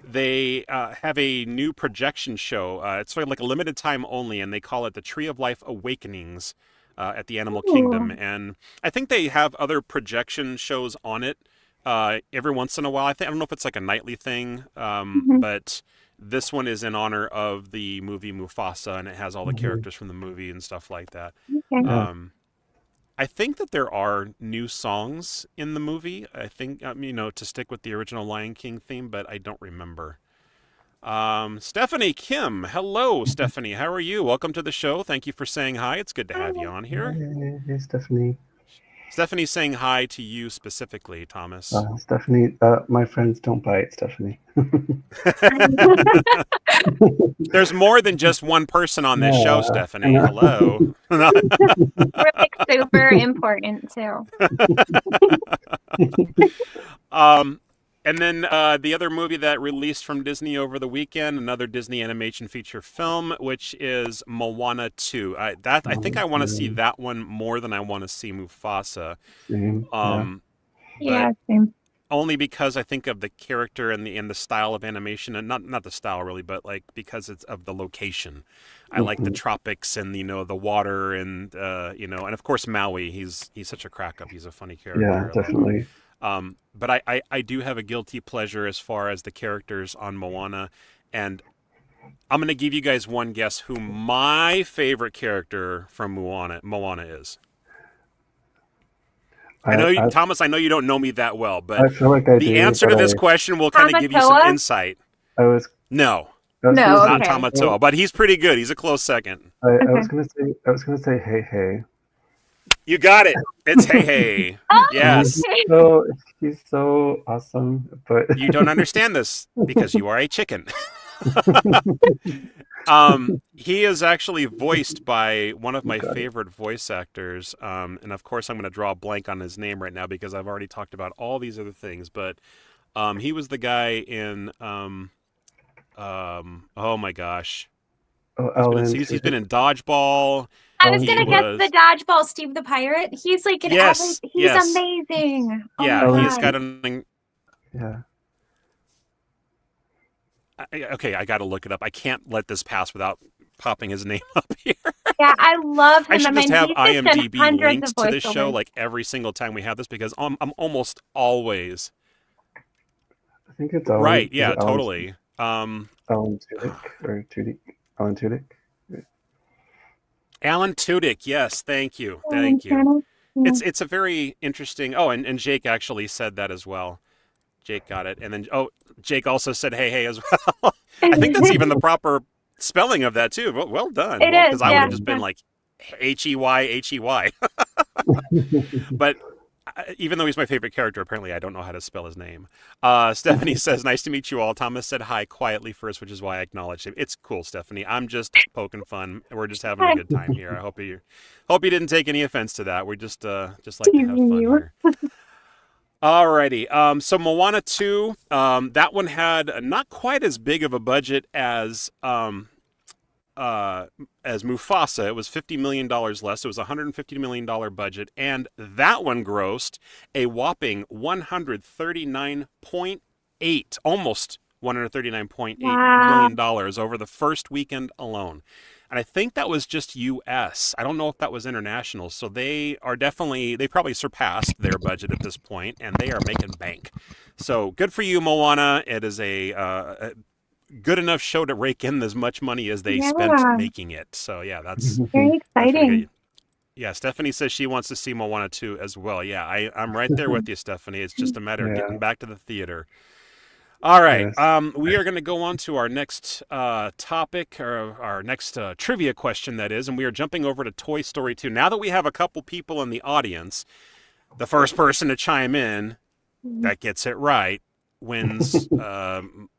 B: they have a new projection show. It's sort of like a limited time only, and they call it the Tree of Life Awakenings at the Animal Kingdom. And I think they have other projection shows on it every once in a while. I don't know if it's like a nightly thing, but this one is in honor of the movie Mufasa, and it has all the characters from the movie and stuff like that.
C: Okay.
B: I think that there are new songs in the movie. I think, to stick with the original Lion King theme, but I don't remember. Stephanie Kim. Hello, Stephanie. How are you? Welcome to the show. Thank you for saying hi. It's good to have you on here.
D: Hey, Stephanie.
B: Stephanie's saying hi to you specifically, Thomas.
D: Stephanie, my friends don't bite, Stephanie.
B: There's more than just one person on this show, Stephanie. Hello.
C: We're like super important too.
B: And then the other movie that released from Disney over the weekend, another Disney animation feature film, which is Moana 2. I think I want to see that one more than I want to see Mufasa.
C: Yeah, same.
B: Only because I think of the character and the style of animation, and not the style really, but like because it's of the location. I like the tropics and the water and and of course Maui. He's such a crack up. He's a funny character.
D: Yeah, definitely.
B: But I do have a guilty pleasure as far as the characters on Moana, and I'm gonna give you guys one guess who my favorite character from Moana is. I know Thomas. I know you don't know me that well, but
D: I feel like I
B: the
D: do,
B: answer to this question will kind of give you some insight.
C: No,
B: not
C: okay.
B: Tamatoa, but he's pretty good. He's a close second.
D: I was gonna say hey.
B: You got it. It's Hey.
C: Oh,
B: Yes.
D: He's so awesome, but
B: You don't understand this because you are a chicken. He is actually voiced by one of my favorite voice actors, and of course I'm going to draw a blank on his name right now because I've already talked about all these other things. But he was the guy in oh my gosh, he's been in Dodgeball.
C: I was gonna guess the Dodgeball Steve the Pirate. He's like an he's amazing.
B: He's got an okay, I got to look it up. I can't let this pass without popping his name up here.
C: Yeah, I love him.
B: I should just have
C: he's
B: IMDb linked to this show like every single time we have this because I'm almost always.
D: I think it's Alan,
B: right. Yeah, totally.
D: Alan Tudyk or Tudyk. Alan Tudyk.
B: Alan Tudyk. Yes, thank you. It's a very interesting. Oh, and Jake actually said that as well. Jake got it, and then Jake also said hey as well. I think that's even the proper spelling of that too. Well done.
C: It is
B: because I would have just been like Hey. But even though he's my favorite character, apparently I don't know how to spell his name. Stephanie says, "Nice to meet you all." Thomas said hi quietly first, which is why I acknowledged him. It's cool, Stephanie. I'm just poking fun. We're just having a good time here. I hope you didn't take any offense to that. We're just like to have fun here. Alrighty. So Moana 2, that one had not quite as big of a budget as Mufasa. It was $50 million less. It was a $150 million budget, and that one grossed a whopping 139.8, almost $139.8 million over the first weekend alone. And I think that was just U.S. I don't know if that was international. So they probably surpassed their budget at this point, and they are making bank. So good for you, Moana. It is a good enough show to rake in as much money as they spent making it. So yeah, that's
C: very exciting.
B: Yeah, Stephanie says she wants to see Moana 2 as well. Yeah, I'm right there with you, Stephanie. It's just a matter of getting back to the theater. All right, we are going to go on to our next topic, or our next trivia question, that is, and we are jumping over to Toy Story 2. Now that we have a couple people in the audience, the first person to chime in that gets it right wins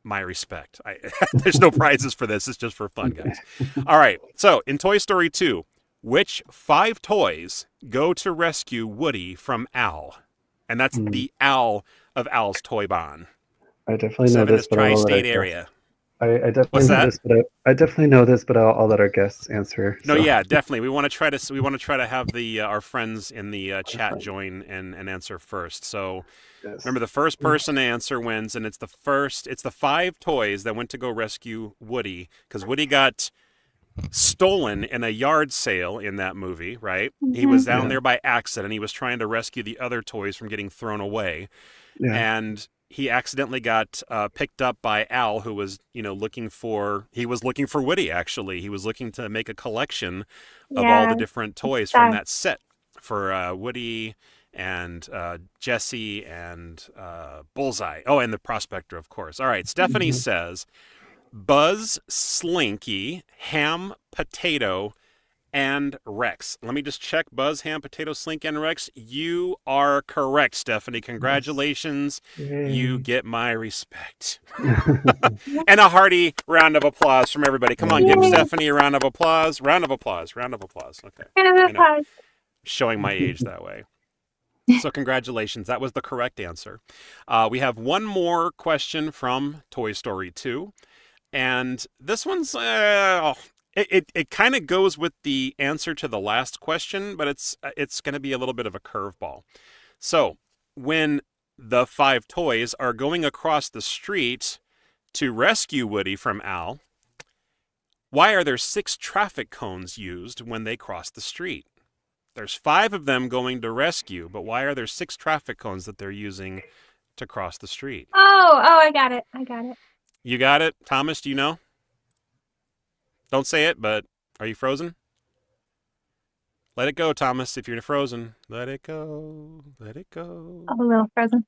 B: my respect. There's no prizes for this. It's just for fun, guys. All right, so in Toy Story 2, which 5 toys go to rescue Woody from Al? And that's the Al of Al's Toy Barn.
D: I definitely know this, but
B: tri-state area.
D: I definitely know this, but I definitely know this, but I'll let our guests answer.
B: No, yeah, definitely. We want to try to have our friends in the chat join and answer first. So remember, the first person to answer wins, and it's the 5 toys that went to go rescue Woody, because Woody got stolen in a yard sale in that movie, right? He was down there by accident. He was trying to rescue the other toys from getting thrown away, and he accidentally got picked up by Al, who was, looking for Woody, actually. He was looking to make a collection of all the different toys from that set for Woody and Jessie and Bullseye. Oh, and the Prospector, of course. All right, Stephanie says, Buzz, Slinky, Ham, Potato, and Rex. Let me just check. Buzz, Ham, Potato, Slink, and Rex. You are correct, Stephanie. Congratulations. You get my respect. And a hearty round of applause from everybody. Come on, give Stephanie a round of applause. Round of applause. Round of applause. Okay.
C: Round of applause.
B: Showing my age that way. So congratulations. That was the correct answer. We have one more question from Toy Story 2. And this one's... It kind of goes with the answer to the last question, but it's going to be a little bit of a curveball. So, when the 5 toys are going across the street to rescue Woody from Al, why are there 6 traffic cones used when they cross the street? There's 5 of them going to rescue, but why are there 6 traffic cones that they're using to cross the street?
C: Oh, I got it.
B: You got it? Thomas, do you know? Don't say it, but are you frozen? Let it go, Thomas. If you're frozen, let it go. Let it go.
C: I'm a little frozen.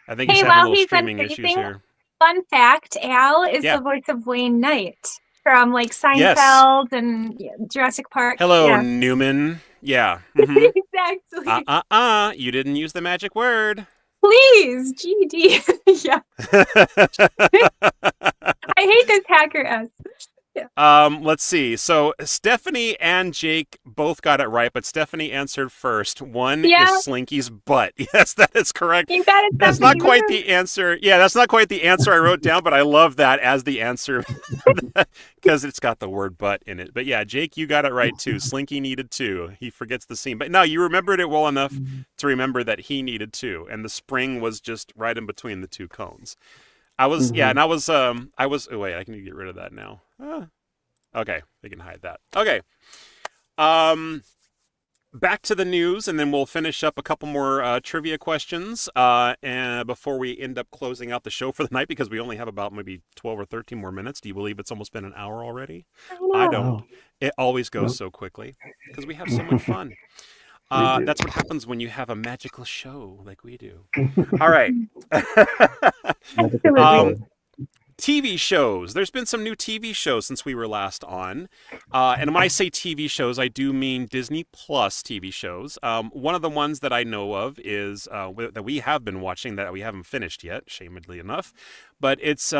B: I think he's having a little streaming
C: been
B: issues here.
C: Fun fact, Al is the voice of Wayne Knight from like Seinfeld and Jurassic Park.
B: Hello, Newman. Yeah. Mm-hmm.
C: Exactly.
B: You didn't use the magic word.
C: Please, GD. Yeah. I hate this hacker S. Yeah.
B: Let's see. So Stephanie and Jake both got it right, but Stephanie answered first. One is Slinky's butt. Yes, that is correct.
C: You got it.
B: That's not quite the answer. Yeah, that's not quite the answer I wrote down, but I love that as the answer because it's got the word butt in it. But yeah, Jake, you got it right too. Slinky needed 2. He forgets the scene. But no, you remembered it well enough to remember that he needed 2, and the spring was just right in between the 2 cones. I was, oh wait, I can get rid of that now. Okay, we can hide that. Okay. Back to the news, and then we'll finish up a couple more trivia questions and before we end up closing out the show for the night, because we only have about maybe 12 or 13 more minutes. Do you believe it's almost been an hour already? I don't. It always goes so quickly because we have so much fun. That's what happens when you have a magical show like we do. All right. TV shows. There's been some new TV shows since we were last on. And when I say TV shows, I do mean Disney Plus TV shows. One of the ones that I know of is that we have been watching that we haven't finished yet, shamedly enough. But it's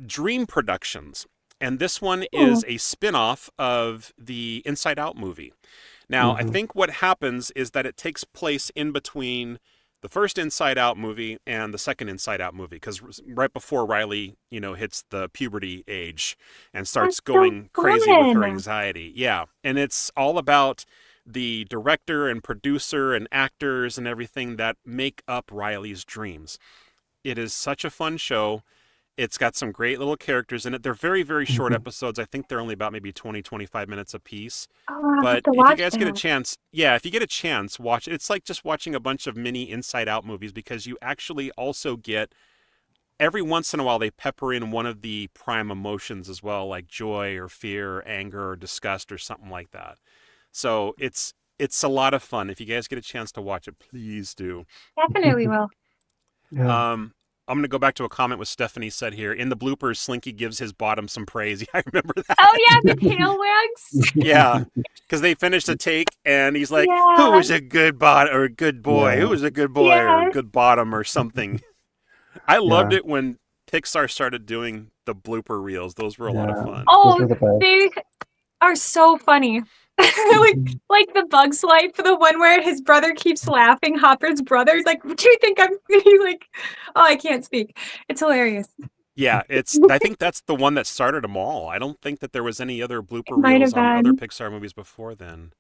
B: Dream Productions. And this one is a spin-off of the Inside Out movie. Now, I think what happens is that it takes place in between the first Inside Out movie and the second Inside Out movie, because right before Riley, hits the puberty age and starts going crazy with her anxiety. Yeah, and it's all about the director and producer and actors and everything that make up Riley's dreams. It is such a fun show. It's got some great little characters in it. They're very, very short episodes. I think they're only about maybe 20, 25 minutes a piece. But if you guys get a chance, if you get a chance, watch it. It's like just watching a bunch of mini Inside Out movies because you actually also get, every once in a while, they pepper in one of the prime emotions as well, like joy or fear or anger or disgust or something like that. So it's a lot of fun. If you guys get a chance to watch it, please do.
C: Definitely will.
D: Yeah.
B: I'm going to go back to a comment what Stephanie said here. In the bloopers, Slinky gives his bottom some praise. I remember that.
C: Oh, yeah, the tail wags.
B: Yeah, because they finished a take, and he's like, who was a good bot or a good boy? Who was a good boy or a good bottom or something? I loved it when Pixar started doing the blooper reels. Those were a lot of fun.
C: Oh, they are so funny. like the Bugs Life, the one where his brother keeps laughing. Hopper's brother is like, "Do you think I'm?" He's like, "Oh, I can't speak." It's hilarious.
B: Yeah, I think that's the one that started them all. I don't think that there was any other blooper reels on other Pixar movies before then.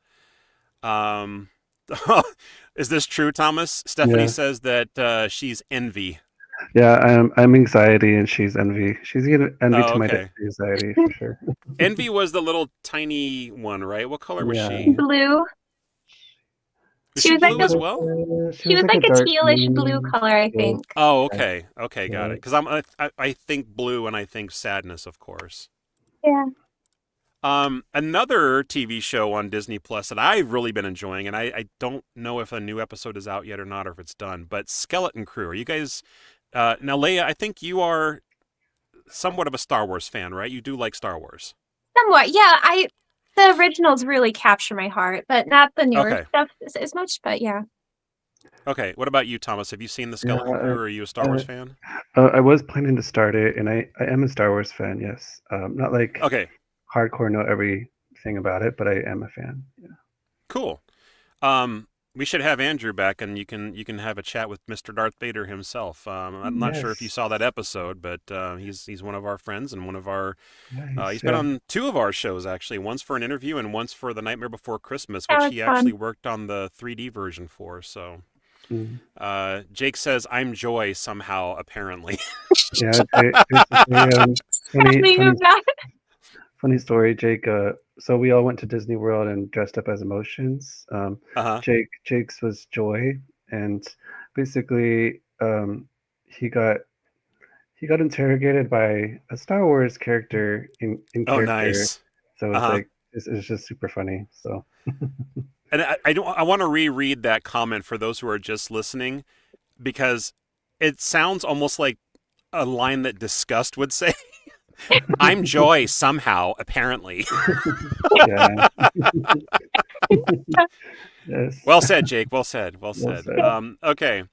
B: Is this true, Thomas? Stephanie says that she's envy.
D: Yeah, I'm anxiety and she's envy. She's envy to my anxiety for sure.
B: Envy was the little tiny one, right? What color was she?
C: Blue.
B: Was she blue as well?
C: She was like a tealish blue color, I think.
B: Oh, okay. Okay, got it. Because I think blue and I think sadness, of course.
C: Yeah.
B: Another TV show on Disney Plus that I've really been enjoying, and I don't know if a new episode is out yet or not, or if it's done, but Skeleton Crew. Are you guys... now, Leia, I think you are somewhat of a Star Wars fan, right? You do like Star Wars.
C: Somewhat, yeah. The originals really capture my heart, but not the newer stuff as much. But yeah.
B: Okay, what about you, Thomas? Have you seen the Skeleton Crew, or are you a Star Wars fan?
D: I was planning to start it, and I am a Star Wars fan, yes. Not like hardcore, know everything about it, but I am a fan. Yeah.
B: Cool. We should have Andrew back, and you can have a chat with Mr. Darth Vader himself. I'm not sure if you saw that episode, but he's one of our friends and one of our. He's been on 2 of our shows actually. Once for an interview and once for The Nightmare Before Christmas, which he actually worked on the 3D version for. So. Jake says, "I'm Joy somehow, apparently."
D: Yeah, funny story, Jake. So we all went to Disney World and dressed up as emotions. Jake's was Joy, and basically, he got interrogated by a Star Wars character in character.
B: Oh, nice.
D: So it's like it's just super funny. So.
B: And I want to reread that comment for those who are just listening, because it sounds almost like a line that Disgust would say. I'm Joy somehow, apparently.
D: Yeah. Yes.
B: Well said, Jake. Well said. Okay.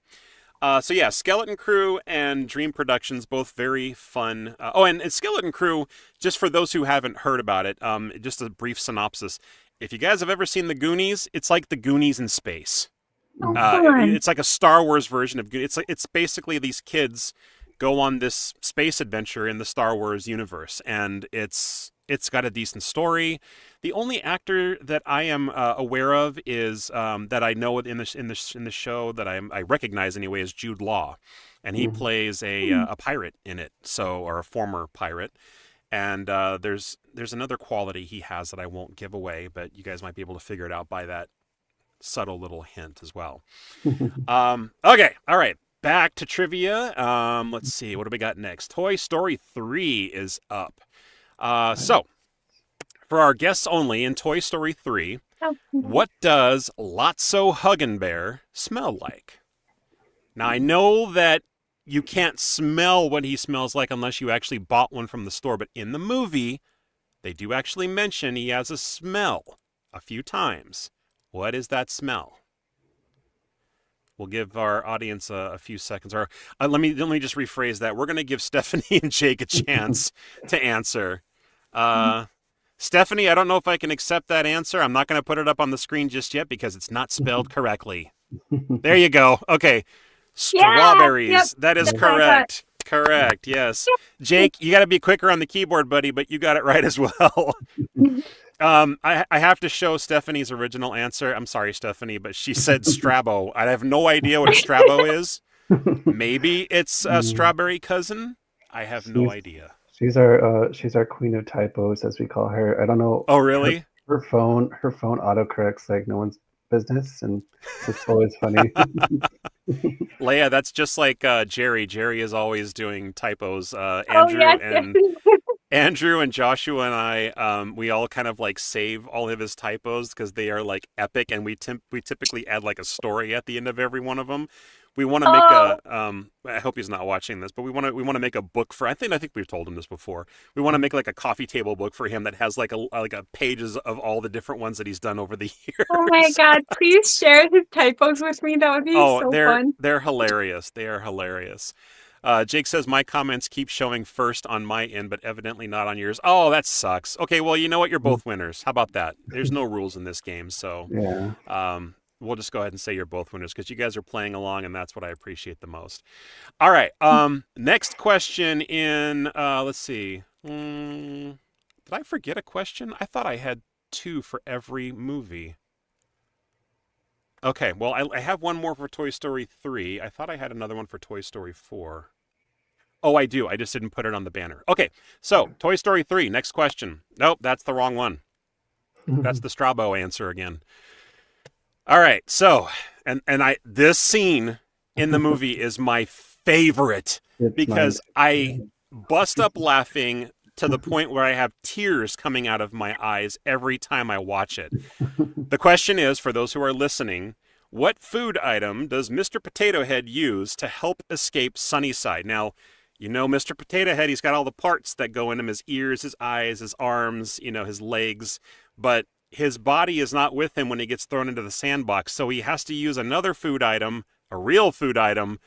B: So yeah, Skeleton Crew and Dream Productions, both very fun. And Skeleton Crew, just for those who haven't heard about it, just a brief synopsis. If you guys have ever seen The Goonies, it's like The Goonies in space. It's like a Star Wars version of Goonies. It's basically these kids go on this space adventure in the Star Wars universe, and it's got a decent story. The only actor that I am aware of is that I know in the show that I recognize anyway is Jude Law, and he plays a pirate in it, or a former pirate. And there's another quality he has that I won't give away, but you guys might be able to figure it out by that subtle little hint as well. Okay, all right. Back to trivia. Let's see. What do we got next? Toy Story 3 is up. So, for our guests only in Toy Story 3, what does Lotso Huggin' Bear smell like? Now, I know that you can't smell what he smells like unless you actually bought one from the store, but in the movie, they do actually mention he has a smell a few times. What is that smell? We'll give our audience a few seconds. Or let me just rephrase that. We're going to give Stephanie and Jake a chance to answer. Stephanie, I don't know if I can accept that answer. I'm not going to put it up on the screen just yet because it's not spelled correctly. There you go. Okay. Strawberries. Yep. That is correct. Correct. Yes. Jake, you got to be quicker on the keyboard, buddy, but you got it right as well. I have to show Stephanie's original answer. I'm sorry, Stephanie, but she said Strabo. I have no idea what a Strabo is. Maybe it's a strawberry cousin. I have no idea.
D: She's our queen of typos, as we call her. I don't know.
B: Oh, really?
D: Her phone autocorrects like no one's business, and it's always funny.
B: Leia, that's just like Jerry. Jerry is always doing typos. Andrew and Joshua and I, we all kind of like save all of his typos because they are like epic, and we typically add like a story at the end of every one of them. We want to make I hope he's not watching this, but we want to make a book for. I think we've told him this before. We want to make like a coffee table book for him that has like a pages of all the different ones that he's done over the years.
C: Oh my God! Please share his typos with me. That would be so fun.
B: They're hilarious. They are hilarious. Jake says, my comments keep showing first on my end, but evidently not on yours. Oh, that sucks. Okay, well, you know what? You're both winners. How about that? There's no rules in this game, so we'll just go ahead and say you're both winners because you guys are playing along, and that's what I appreciate the most. All right, next question in, let's see. Did I forget a question? I thought I had 2 for every movie. Okay, well, I have one more for Toy Story 3. I thought I had another one for Toy Story 4. Oh, I do. I just didn't put it on the banner. Okay, so Toy Story 3, next question. Nope, that's the wrong one. That's the Strabo answer again. All right, so, this scene in the movie is my favorite because I bust up laughing to the point where I have tears coming out of my eyes every time I watch it. The question is, for those who are listening, what food item does Mr. Potato Head use to help escape Sunnyside? Now, You know, Mr. Potato Head, he's got all the parts that go in him, his ears, his eyes, his arms, his legs, but his body is not with him when he gets thrown into the sandbox, so he has to use another food item, a real food item,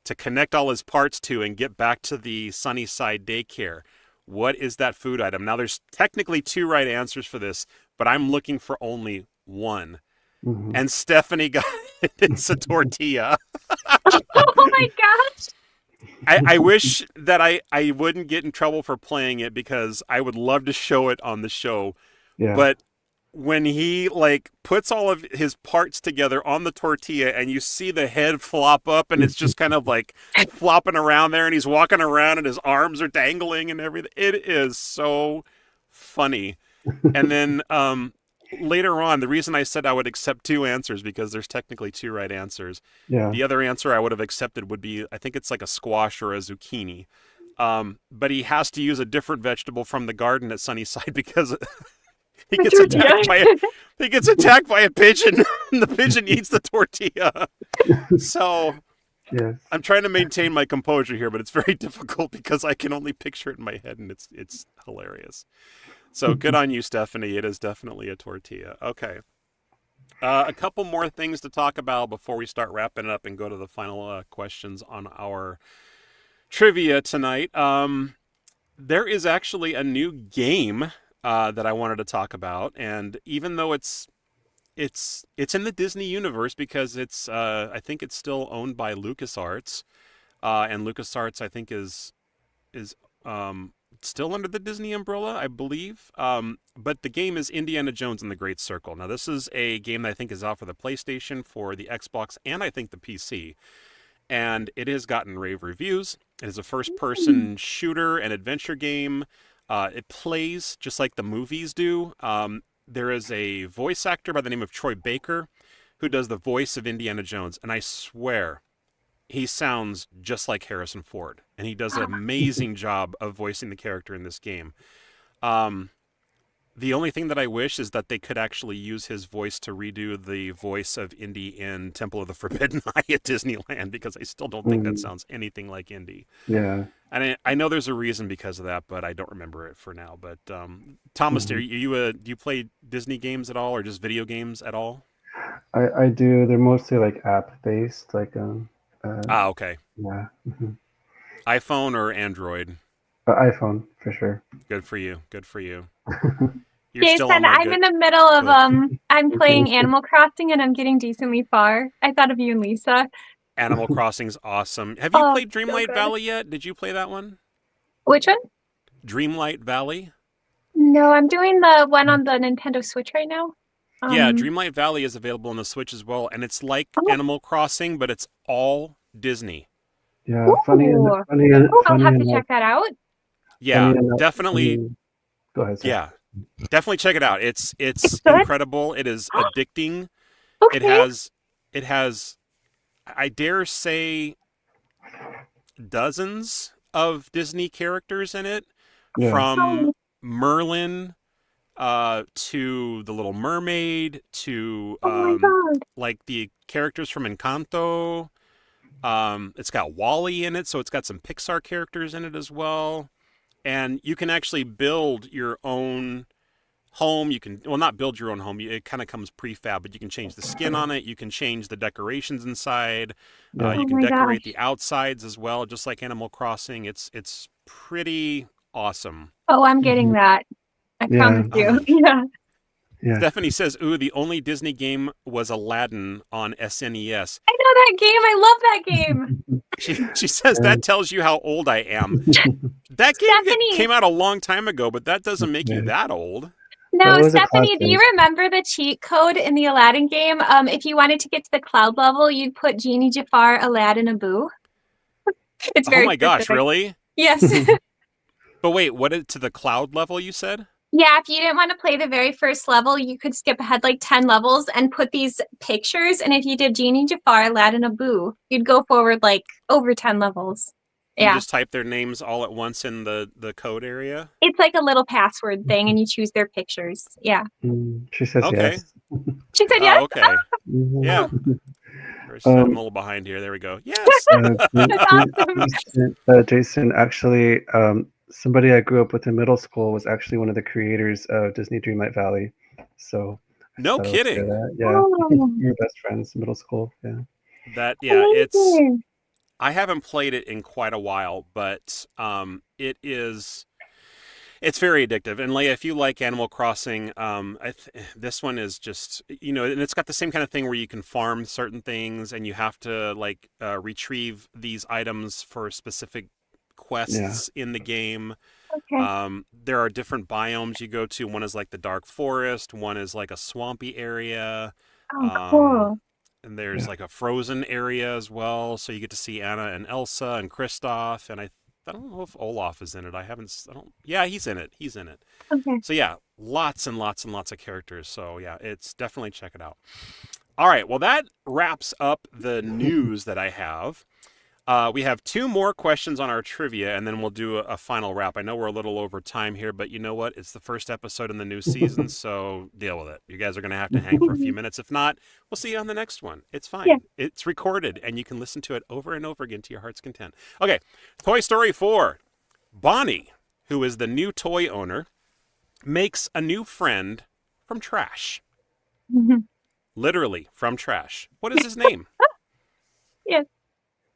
B: to connect all his parts to and get back to the Sunnyside daycare. What is that food item? Now, there's technically 2 right answers for this, but I'm looking for only one.
D: Mhm.
B: And Stephanie got it. It's a tortilla.
C: Oh my gosh.
B: I wish that I wouldn't get in trouble for playing it because I would love to show it on the show.
D: Yeah.
B: But when he puts all of his parts together on the tortilla and you see the head flop up and it's just kind of flopping around there and he's walking around and his arms are dangling and everything. It is so funny. And then later on, the reason I said I would accept 2 answers because there's technically 2 right answers.
D: Yeah.
B: The other answer I would have accepted would be, I think it's like a squash or a zucchini. But he has to use a different vegetable from the garden at Sunnyside because he gets attacked by a pigeon and the pigeon eats the tortilla. So
D: Yes.
B: I'm trying to maintain my composure here, but it's very difficult because I can only picture it in my head and it's hilarious. So good on you, Stephanie. It is definitely a tortilla. Okay. A couple more things to talk about before we start wrapping it up and go to the final questions on our trivia tonight. There is actually a new game that I wanted to talk about, and even though it's in the Disney universe because it's I think it's still owned by LucasArts, and LucasArts I think is still under the Disney umbrella, I believe. But the game is Indiana Jones and the Great Circle. Now, this is a game that I think is out for the PlayStation, for the Xbox, and I think the PC. And it has gotten rave reviews. It is a first-person shooter and adventure game. It plays just like the movies do. There is a voice actor by the name of Troy Baker who does the voice of Indiana Jones. And I swear, he sounds just like Harrison Ford, and he does an amazing job of voicing the character in this game. The only thing that I wish is that they could actually use his voice to redo the voice of Indy in Temple of the Forbidden Eye at Disneyland, because I still don't think that sounds anything like Indy.
D: Yeah.
B: And I know there's a reason because of that, but I don't remember it for now. But Thomas, do you play Disney games at all, or just video games at all?
D: I do. They're mostly app based,
B: Okay.
D: Yeah.
B: iPhone or Android?
D: iPhone for sure.
B: Good for you. Good for you.
C: Jason, I'm in the middle of I'm playing Animal Crossing and I'm getting decently far. I thought of you and Lisa.
B: Animal Crossing's awesome. Have you played Dreamlight Valley yet? Did you play that one?
C: Which one?
B: Dreamlight Valley?
C: No, I'm doing the one on the Nintendo Switch right now.
B: Yeah, Dreamlight Valley is available on the Switch as well, and it's like Animal Crossing, but it's all Disney.
D: Yeah,
C: Ooh. I'll have to check that out.
B: Yeah, definitely.
D: Go ahead. Sir.
B: Yeah, definitely check it out. It's incredible. It is addicting.
C: Okay.
B: It has, I dare say, dozens of Disney characters in it, from Merlin to the Little Mermaid to like the characters from Encanto. It's got Wall-E in it, so it's got some Pixar characters in it as well. And you can actually build your own home. You can, well, not build your own home. It kind of comes prefab, but you can change the skin on it. You can change the decorations inside. You can decorate the outsides as well, just like Animal Crossing. It's pretty awesome.
C: Oh, I'm getting that. I promise you.
D: Yeah.
B: Stephanie says, ooh, the only Disney game was Aladdin on SNES.
C: I know that game. I love that game.
B: She says that tells you how old I am. That game came out a long time ago, but that doesn't make you that old.
C: No, Stephanie, do you remember the cheat code in the Aladdin game? If you wanted to get to the cloud level, you'd put Genie, Jafar, Aladdin, Abu. It's very
B: Oh my gosh, really?
C: Yes.
B: But wait, to the cloud level you said?
C: Yeah, if you didn't want to play the very first level, you could skip ahead like 10 levels and put these pictures. And if you did Genie, Jafar, Aladdin, Abu, you'd go forward like over 10 levels.
B: You just type their names all at once in the code area?
C: It's like a little password thing, and you choose their pictures. Yeah.
D: She says yes.
C: She said yes?
B: Okay. Yeah. I'm a little behind here. There we go. Yes.
D: Jason, actually, somebody I grew up with in middle school was actually one of the creators of Disney Dreamlight Valley. So
B: No
D: I thought I would share
B: kidding.
D: that. Yeah,
C: Oh,
D: we were best friends in middle school. Yeah.
C: amazing.
B: I haven't played it in quite a while, but it's very addictive. And Leia, if you like Animal Crossing, this one is just, and it's got the same kind of thing where you can farm certain things and you have to retrieve these items for specific quests in the game.
C: Okay.
B: There are different biomes you go to. One is like the dark forest. One is like a swampy area.
C: Oh, cool.
B: And there's like a frozen area as well. So you get to see Anna and Elsa and Kristoff. And I don't know if Olaf is in it. Yeah, he's in it.
C: Okay.
B: So yeah, lots and lots and lots of characters. So yeah, it's definitely check it out. All right. Well, that wraps up the news that I have. We have 2 more questions on our trivia, and then we'll do a final wrap. I know we're a little over time here, but you know what? It's the first episode in the new season, so deal with it. You guys are going to have to hang for a few minutes. If not, we'll see you on the next one. It's fine.
C: Yeah.
B: It's recorded, and you can listen to it over and over again to your heart's content. Okay, Toy Story 4. Bonnie, who is the new toy owner, makes a new friend from trash. Literally, from trash. What is his name?
C: Yeah.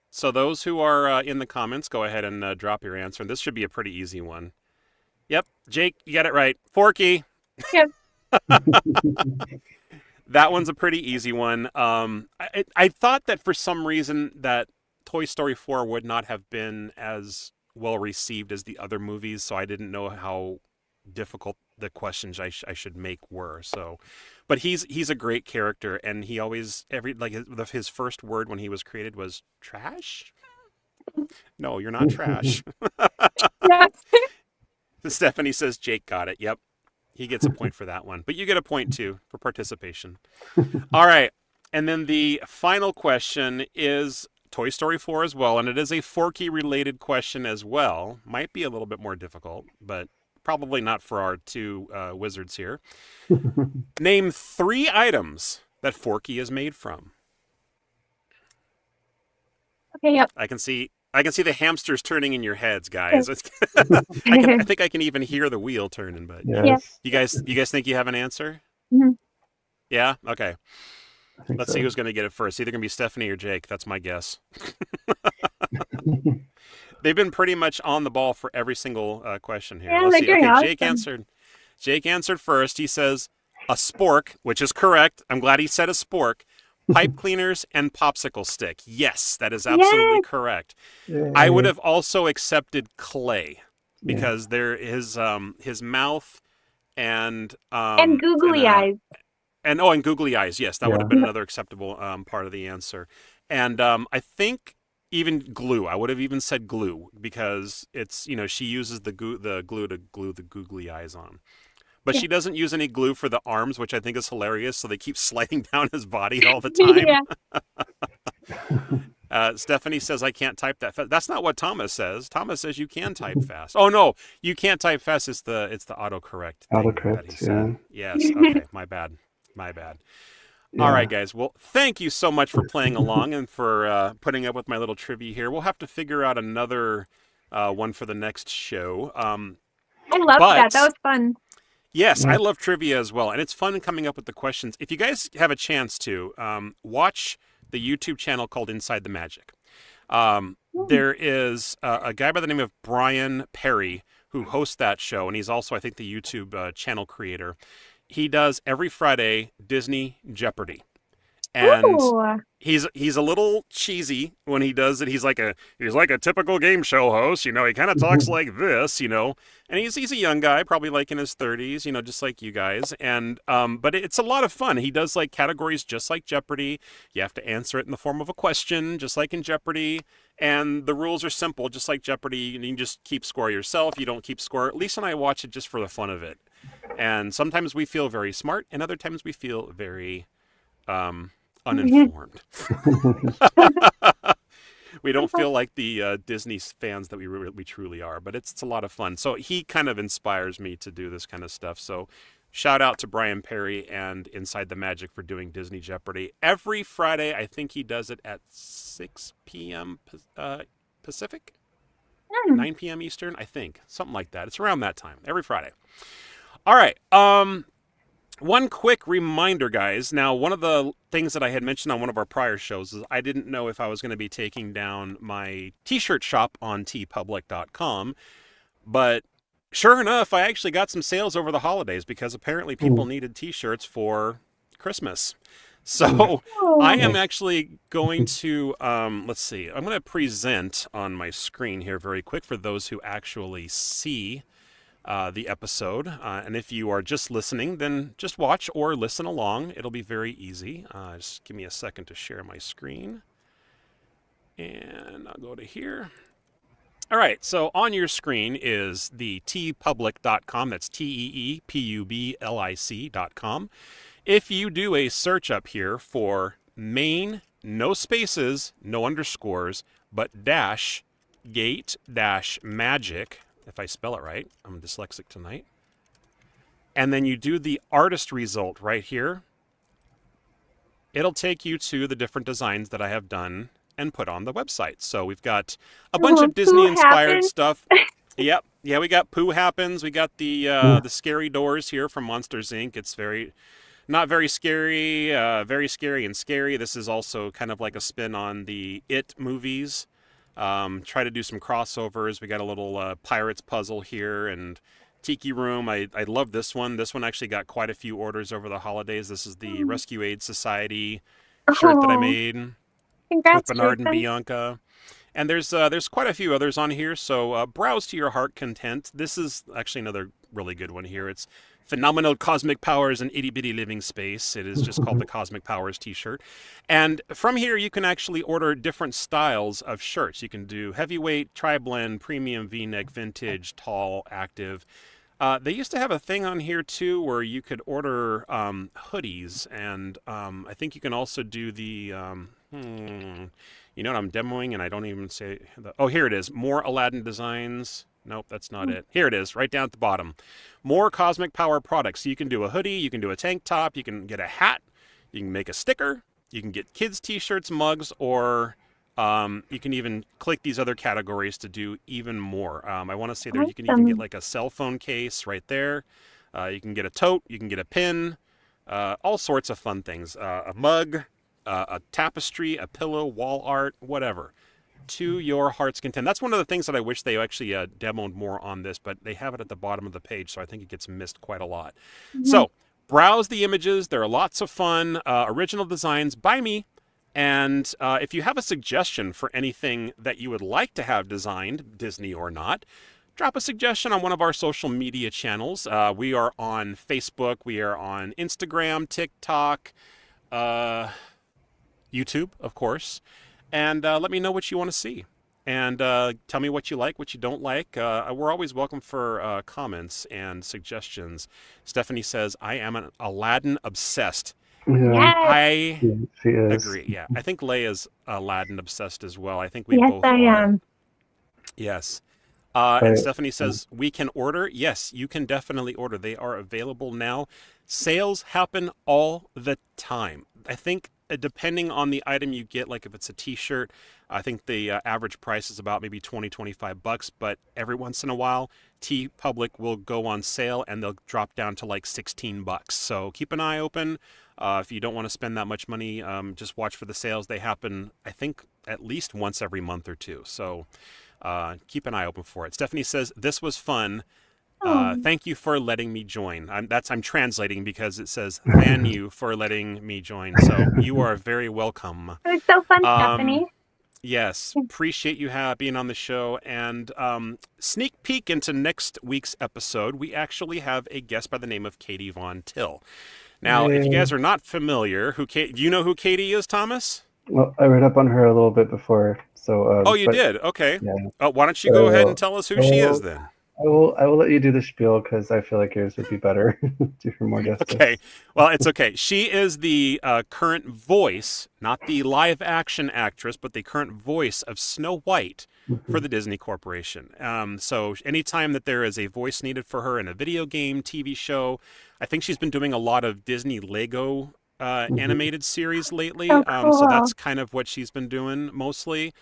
B: So those who are in the comments, go ahead and drop your answer. And this should be a pretty easy one. Yep, Jake, you got it right. Forky.
C: Yep.
B: That one's a pretty easy one. I thought that for some reason that Toy Story 4 would not have been as well received as the other movies, so I didn't know how difficult the questions I should make were. So, but he's a great character, and he always his first word when he was created was trash. No, you're not trash.
C: Yes.
B: Stephanie says Jake got it. Yep, he gets a point for that one, but you get a point too for participation. All right, and then the final question is Toy Story 4 as well, and it is a Forky related question as well. Might be a little bit more difficult, but probably not for our 2 wizards here. Name 3 items that Forky is made from.
C: Okay, yep.
B: I can see the hamsters turning in your heads, guys. I think I can even hear the wheel turning. But
D: Yes.
B: you guys think you have an answer?
C: Mm-hmm.
B: Yeah. Okay. Let's see
D: so.
B: who's going to get it first. Either going to be Stephanie or Jake. That's my guess. They've been pretty much on the ball for every single question here.
C: Yeah,
B: Let's see.
C: they're doing
B: Okay,
C: awesome.
B: Jake answered first. He says a spork, which is correct. I'm glad he said a spork. Pipe cleaners and popsicle stick. Yes, that is absolutely correct.
D: Yay.
B: I would have also accepted clay because his mouth and
C: googly eyes.
B: And googly eyes. Yes, that would have been another acceptable part of the answer. And I think even glue. I would have even said glue because it's she uses the glue to glue the googly eyes on. But she doesn't use any glue for the arms, which I think is hilarious. So they keep sliding down his body all the time. Stephanie says, I can't type that fast. That's not what Thomas says. Thomas says you can type fast. Oh, no, you can't type fast. It's the autocorrect.
D: Autocorrect, yeah.
B: Yes, okay, my bad. Yeah. All right, guys. Well, thank you so much for playing along and for putting up with my little trivia here. We'll have to figure out another one for the next show.
C: I love that. That was fun.
B: Yes, I love trivia as well, and it's fun coming up with the questions. If you guys have a chance to, watch the YouTube channel called Inside the Magic. There is a guy by the name of Brian Perry who hosts that show, and he's also, I think, the YouTube channel creator. He does every Friday Disney Jeopardy. And he's a little cheesy when he does it. He's like a typical game show host, He kind of talks like this, And he's a young guy, probably like in his 30s, just like you guys. And but it's a lot of fun. He does like categories just like Jeopardy. You have to answer it in the form of a question, just like in Jeopardy. And the rules are simple, just like Jeopardy. You can just keep score yourself. You don't keep score. Lisa and I watch it just for the fun of it. And sometimes we feel very smart, and other times we feel very uninformed. We don't feel like the Disney fans that we truly are, but it's a lot of fun. So he kind of inspires me to do this kind of stuff. So shout out to Brian Perry and Inside the Magic for doing Disney Jeopardy. Every Friday, I think he does it at 6 p.m. Pacific? 9 p.m. Eastern, I think. Something like that. It's around that time, every Friday. All right. One quick reminder, guys. Now, one of the things that I had mentioned on one of our prior shows is I didn't know if I was going to be taking down my t-shirt shop on tpublic.com, but sure enough, I actually got some sales over the holidays because apparently people needed t-shirts for Christmas. So I am actually going to, let's see, I'm going to present on my screen here very quick for those who actually see the episode. And if you are just listening, then just watch or listen along. It'll be very easy. Just give me a second to share my screen. And I'll go to here. All right, so on your screen is the tpublic.com. That's TEEPUBLIC.com. If you do a search up here for main, no spaces, no underscores, but dash, gate, dash, magic, if I spell it right, I'm dyslexic tonight, and then you do the artist result right here, it'll take you to the different designs that I have done and put on the website. So we've got a bunch of Disney-inspired stuff. Yep. Yeah, we got Pooh Happens. We got the scary doors here from Monsters, Inc. It's not very scary, very scary and scary. This is also kind of like a spin on the It movies. Try to do some crossovers. We got a little Pirates puzzle here and Tiki Room. I love this one. This one actually got quite a few orders over the holidays. This is the Rescue Aid Society shirt that I made with Bernard and Bianca. And there's quite a few others on here, so browse to your heart content. This is actually another really good one here. It's Phenomenal Cosmic Powers and Itty Bitty Living Space. It is just called the Cosmic Powers t-shirt. And from here, you can actually order different styles of shirts. You can do heavyweight, tri-blend, premium, V-neck, vintage, tall, active. They used to have a thing on here, too, where you could order hoodies. And I think you can also do the... You know what I'm demoing, and I don't even say... Oh, here it is. More Aladdin designs... Nope, that's not it. Here it is, right down at the bottom. More Cosmic Power products. So you can do a hoodie, you can do a tank top, you can get a hat, you can make a sticker, you can get kids' t-shirts, mugs, or you can even click these other categories to do even more. I want to say there you can even get like a cell phone case right there. You can get a tote, you can get a pin, all sorts of fun things. A mug, a tapestry, a pillow, wall art, whatever. To your heart's content. That's one of the things that I wish they actually demoed more on this, but they have it at the bottom of the page, so I think it gets missed quite a lot. So browse the images. There are lots of fun original designs by me. And if you have a suggestion for anything that you would like to have designed, Disney or not, drop a suggestion on one of our social media channels. We are on Facebook. We are on Instagram, TikTok, YouTube, of course. And let me know what you want to see. And tell me what you like, what you don't like. We're always welcome for comments and suggestions. Stephanie says, I am an Aladdin obsessed.
D: Yeah.
B: I
D: She is.
B: agree. Yeah, I think Leia's Aladdin obsessed as well. I think we
E: Yes,
B: both
E: I
B: are.
E: am.
B: Yes. And Stephanie says, we can order. Yes, you can definitely order. They are available now. Sales happen all the time. I think depending on the item you get, like if it's a t-shirt, I think the average price is about maybe $20-25, but every once in a while, TeePublic will go on sale and they'll drop down to like $16. So keep an eye open. If you don't want to spend that much money, just watch for the sales. They happen, I think, at least once every month or two. So keep an eye open for it. Stephanie says, this was fun. Thank you for letting me join. I'm translating because it says, thank you for letting me join. So you are very welcome.
C: It was so fun, Stephanie.
B: Yes, appreciate you being on the show. And sneak peek into next week's episode, we actually have a guest by the name of Katie Von Till. Now, if you guys are not familiar, do you know who Katie is, Thomas?
D: Well, I read up on her a little bit before. So.
B: Oh, you did? Okay.
D: Yeah.
B: Why don't you go ahead and tell us who she is then?
D: I will let you do the spiel because I feel like yours would be better. Do her more justice.
B: Okay. Well, it's okay. She is the current voice, not the live action actress, but the current voice of Snow White for the Disney Corporation. So anytime that there is a voice needed for her in a video game, TV show, I think she's been doing a lot of Disney Lego animated series lately.
C: Oh, cool.
B: So that's kind of what she's been doing mostly.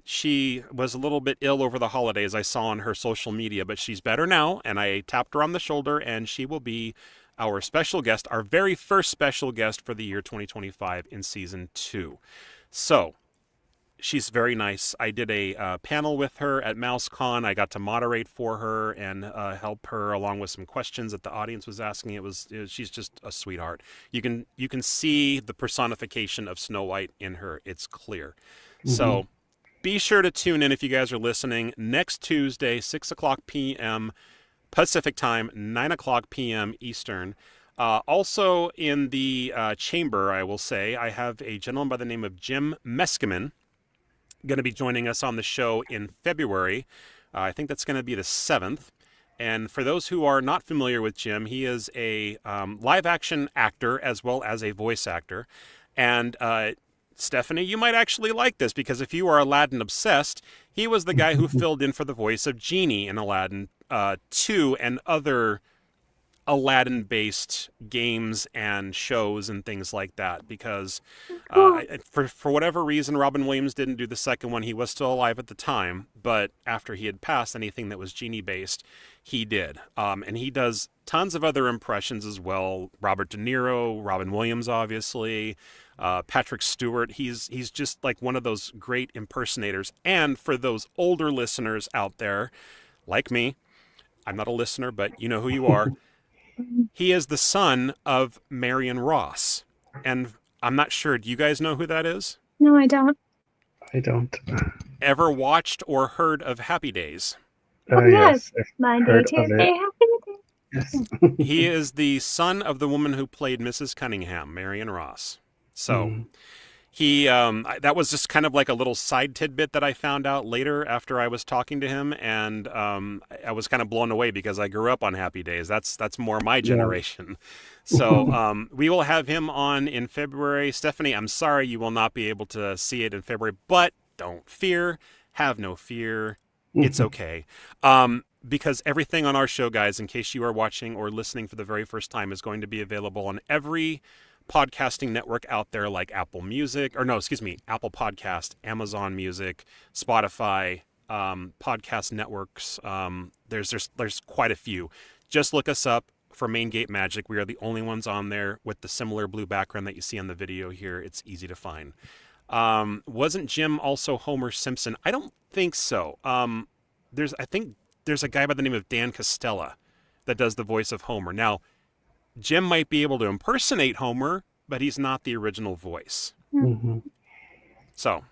B: She was a little bit ill over the holidays, I saw on her social media, but she's better now, and I tapped her on the shoulder, and she will be our special guest, our very first special guest for the year 2025 in season 2. So she's very nice. I did a panel with her at MouseCon. I got to moderate for her and help her along with some questions that the audience was asking. She's just a sweetheart. You can see the personification of Snow White in her. It's clear. So be sure to tune in if you guys are listening next Tuesday, 6:00 p.m. Pacific time, 9:00 p.m. Eastern. Also in the chamber, I will say, I have a gentleman by the name of Jim Meskimen going to be joining us on the show in February. I think that's going to be the 7th. And for those who are not familiar with Jim, he is a live-action actor as well as a voice actor. And Stephanie, you might actually like this, because if you are Aladdin obsessed, he was the guy who filled in for the voice of Genie in Aladdin 2 and other Aladdin-based games and shows and things like that, because for whatever reason, Robin Williams didn't do the second one. He was still alive at the time, but after he had passed, anything that was Genie-based, he did. And he does tons of other impressions as well. Robert De Niro, Robin Williams, obviously, Patrick Stewart. He's just like one of those great impersonators. And for those older listeners out there, like me, I'm not a listener, but you know who you are. He is the son of Marion Ross. And I'm not sure, do you guys know who that is?
C: No, I don't.
D: I don't.
B: Ever watched or heard of Happy Days?
C: Yes.
D: I've
C: Monday,
D: heard of
C: Tuesday,
D: it.
C: Happy Day.
D: Yes.
B: He is the son of the woman who played Mrs. Cunningham, Marion Ross. So he, that was just kind of like a little side tidbit that I found out later after I was talking to him, and I was kind of blown away because I grew up on Happy Days. That's more my generation. So we will have him on in February. Stephanie, I'm sorry you will not be able to see it in February, but don't fear. Have no fear. It's okay. Because everything on our show, guys, in case you are watching or listening for the very first time, is going to be available on every podcasting network out there, like Apple Podcast, Amazon Music, Spotify, podcast networks. There's quite a few. Just look us up for Main Gate Magic. We are the only ones on there with the similar blue background that you see on the video here. It's easy to find. Wasn't Jim also Homer Simpson? I don't think so. I think there's a guy by the name of Dan Costella that does the voice of Homer. Now, Jim might be able to impersonate Homer, but he's not the original voice. So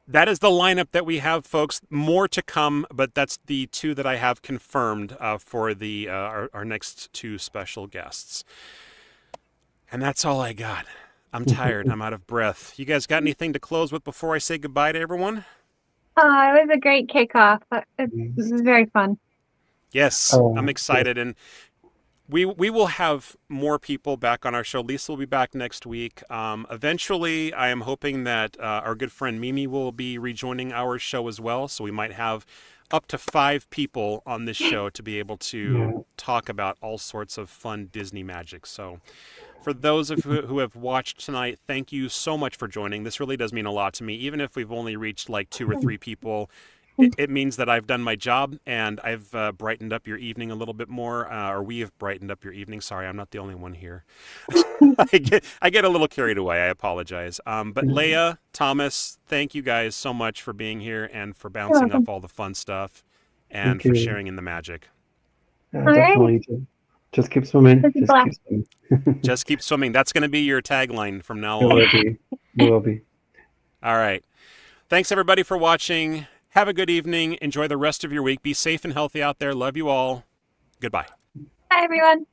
B: that is the lineup that we have, folks. More to come, but that's the 2 that I have confirmed for the our next 2 special guests. And that's all I got. I'm tired. I'm out of breath. You guys got anything to close with before I say goodbye to everyone?
C: Oh, it was a great kickoff. This is very fun.
B: Yes, I'm excited. And we will have more people back on our show. Lisa will be back next week. Eventually, I am hoping that our good friend Mimi will be rejoining our show as well. So we might have up to 5 people on this show to be able to talk about all sorts of fun Disney magic. So for those of you who have watched tonight, thank you so much for joining. This really does mean a lot to me. Even if we've only reached like 2 or 3 people, it means that I've done my job and I've brightened up your evening a little bit more, or we have brightened up your evening. Sorry, I'm not the only one here. I get a little carried away. I apologize. But Leia, Thomas, thank you guys so much for being here and for bouncing up all the fun stuff and for sharing in the magic.
D: Yeah, definitely. Just keep swimming. Just keep swimming.
B: Just keep swimming. That's going to be your tagline from now
D: It
B: on.
D: will be. It will be.
B: All right. Thanks, everybody, for watching. Have a good evening. Enjoy the rest of your week. Be safe and healthy out there. Love you all. Goodbye.
C: Hi, everyone.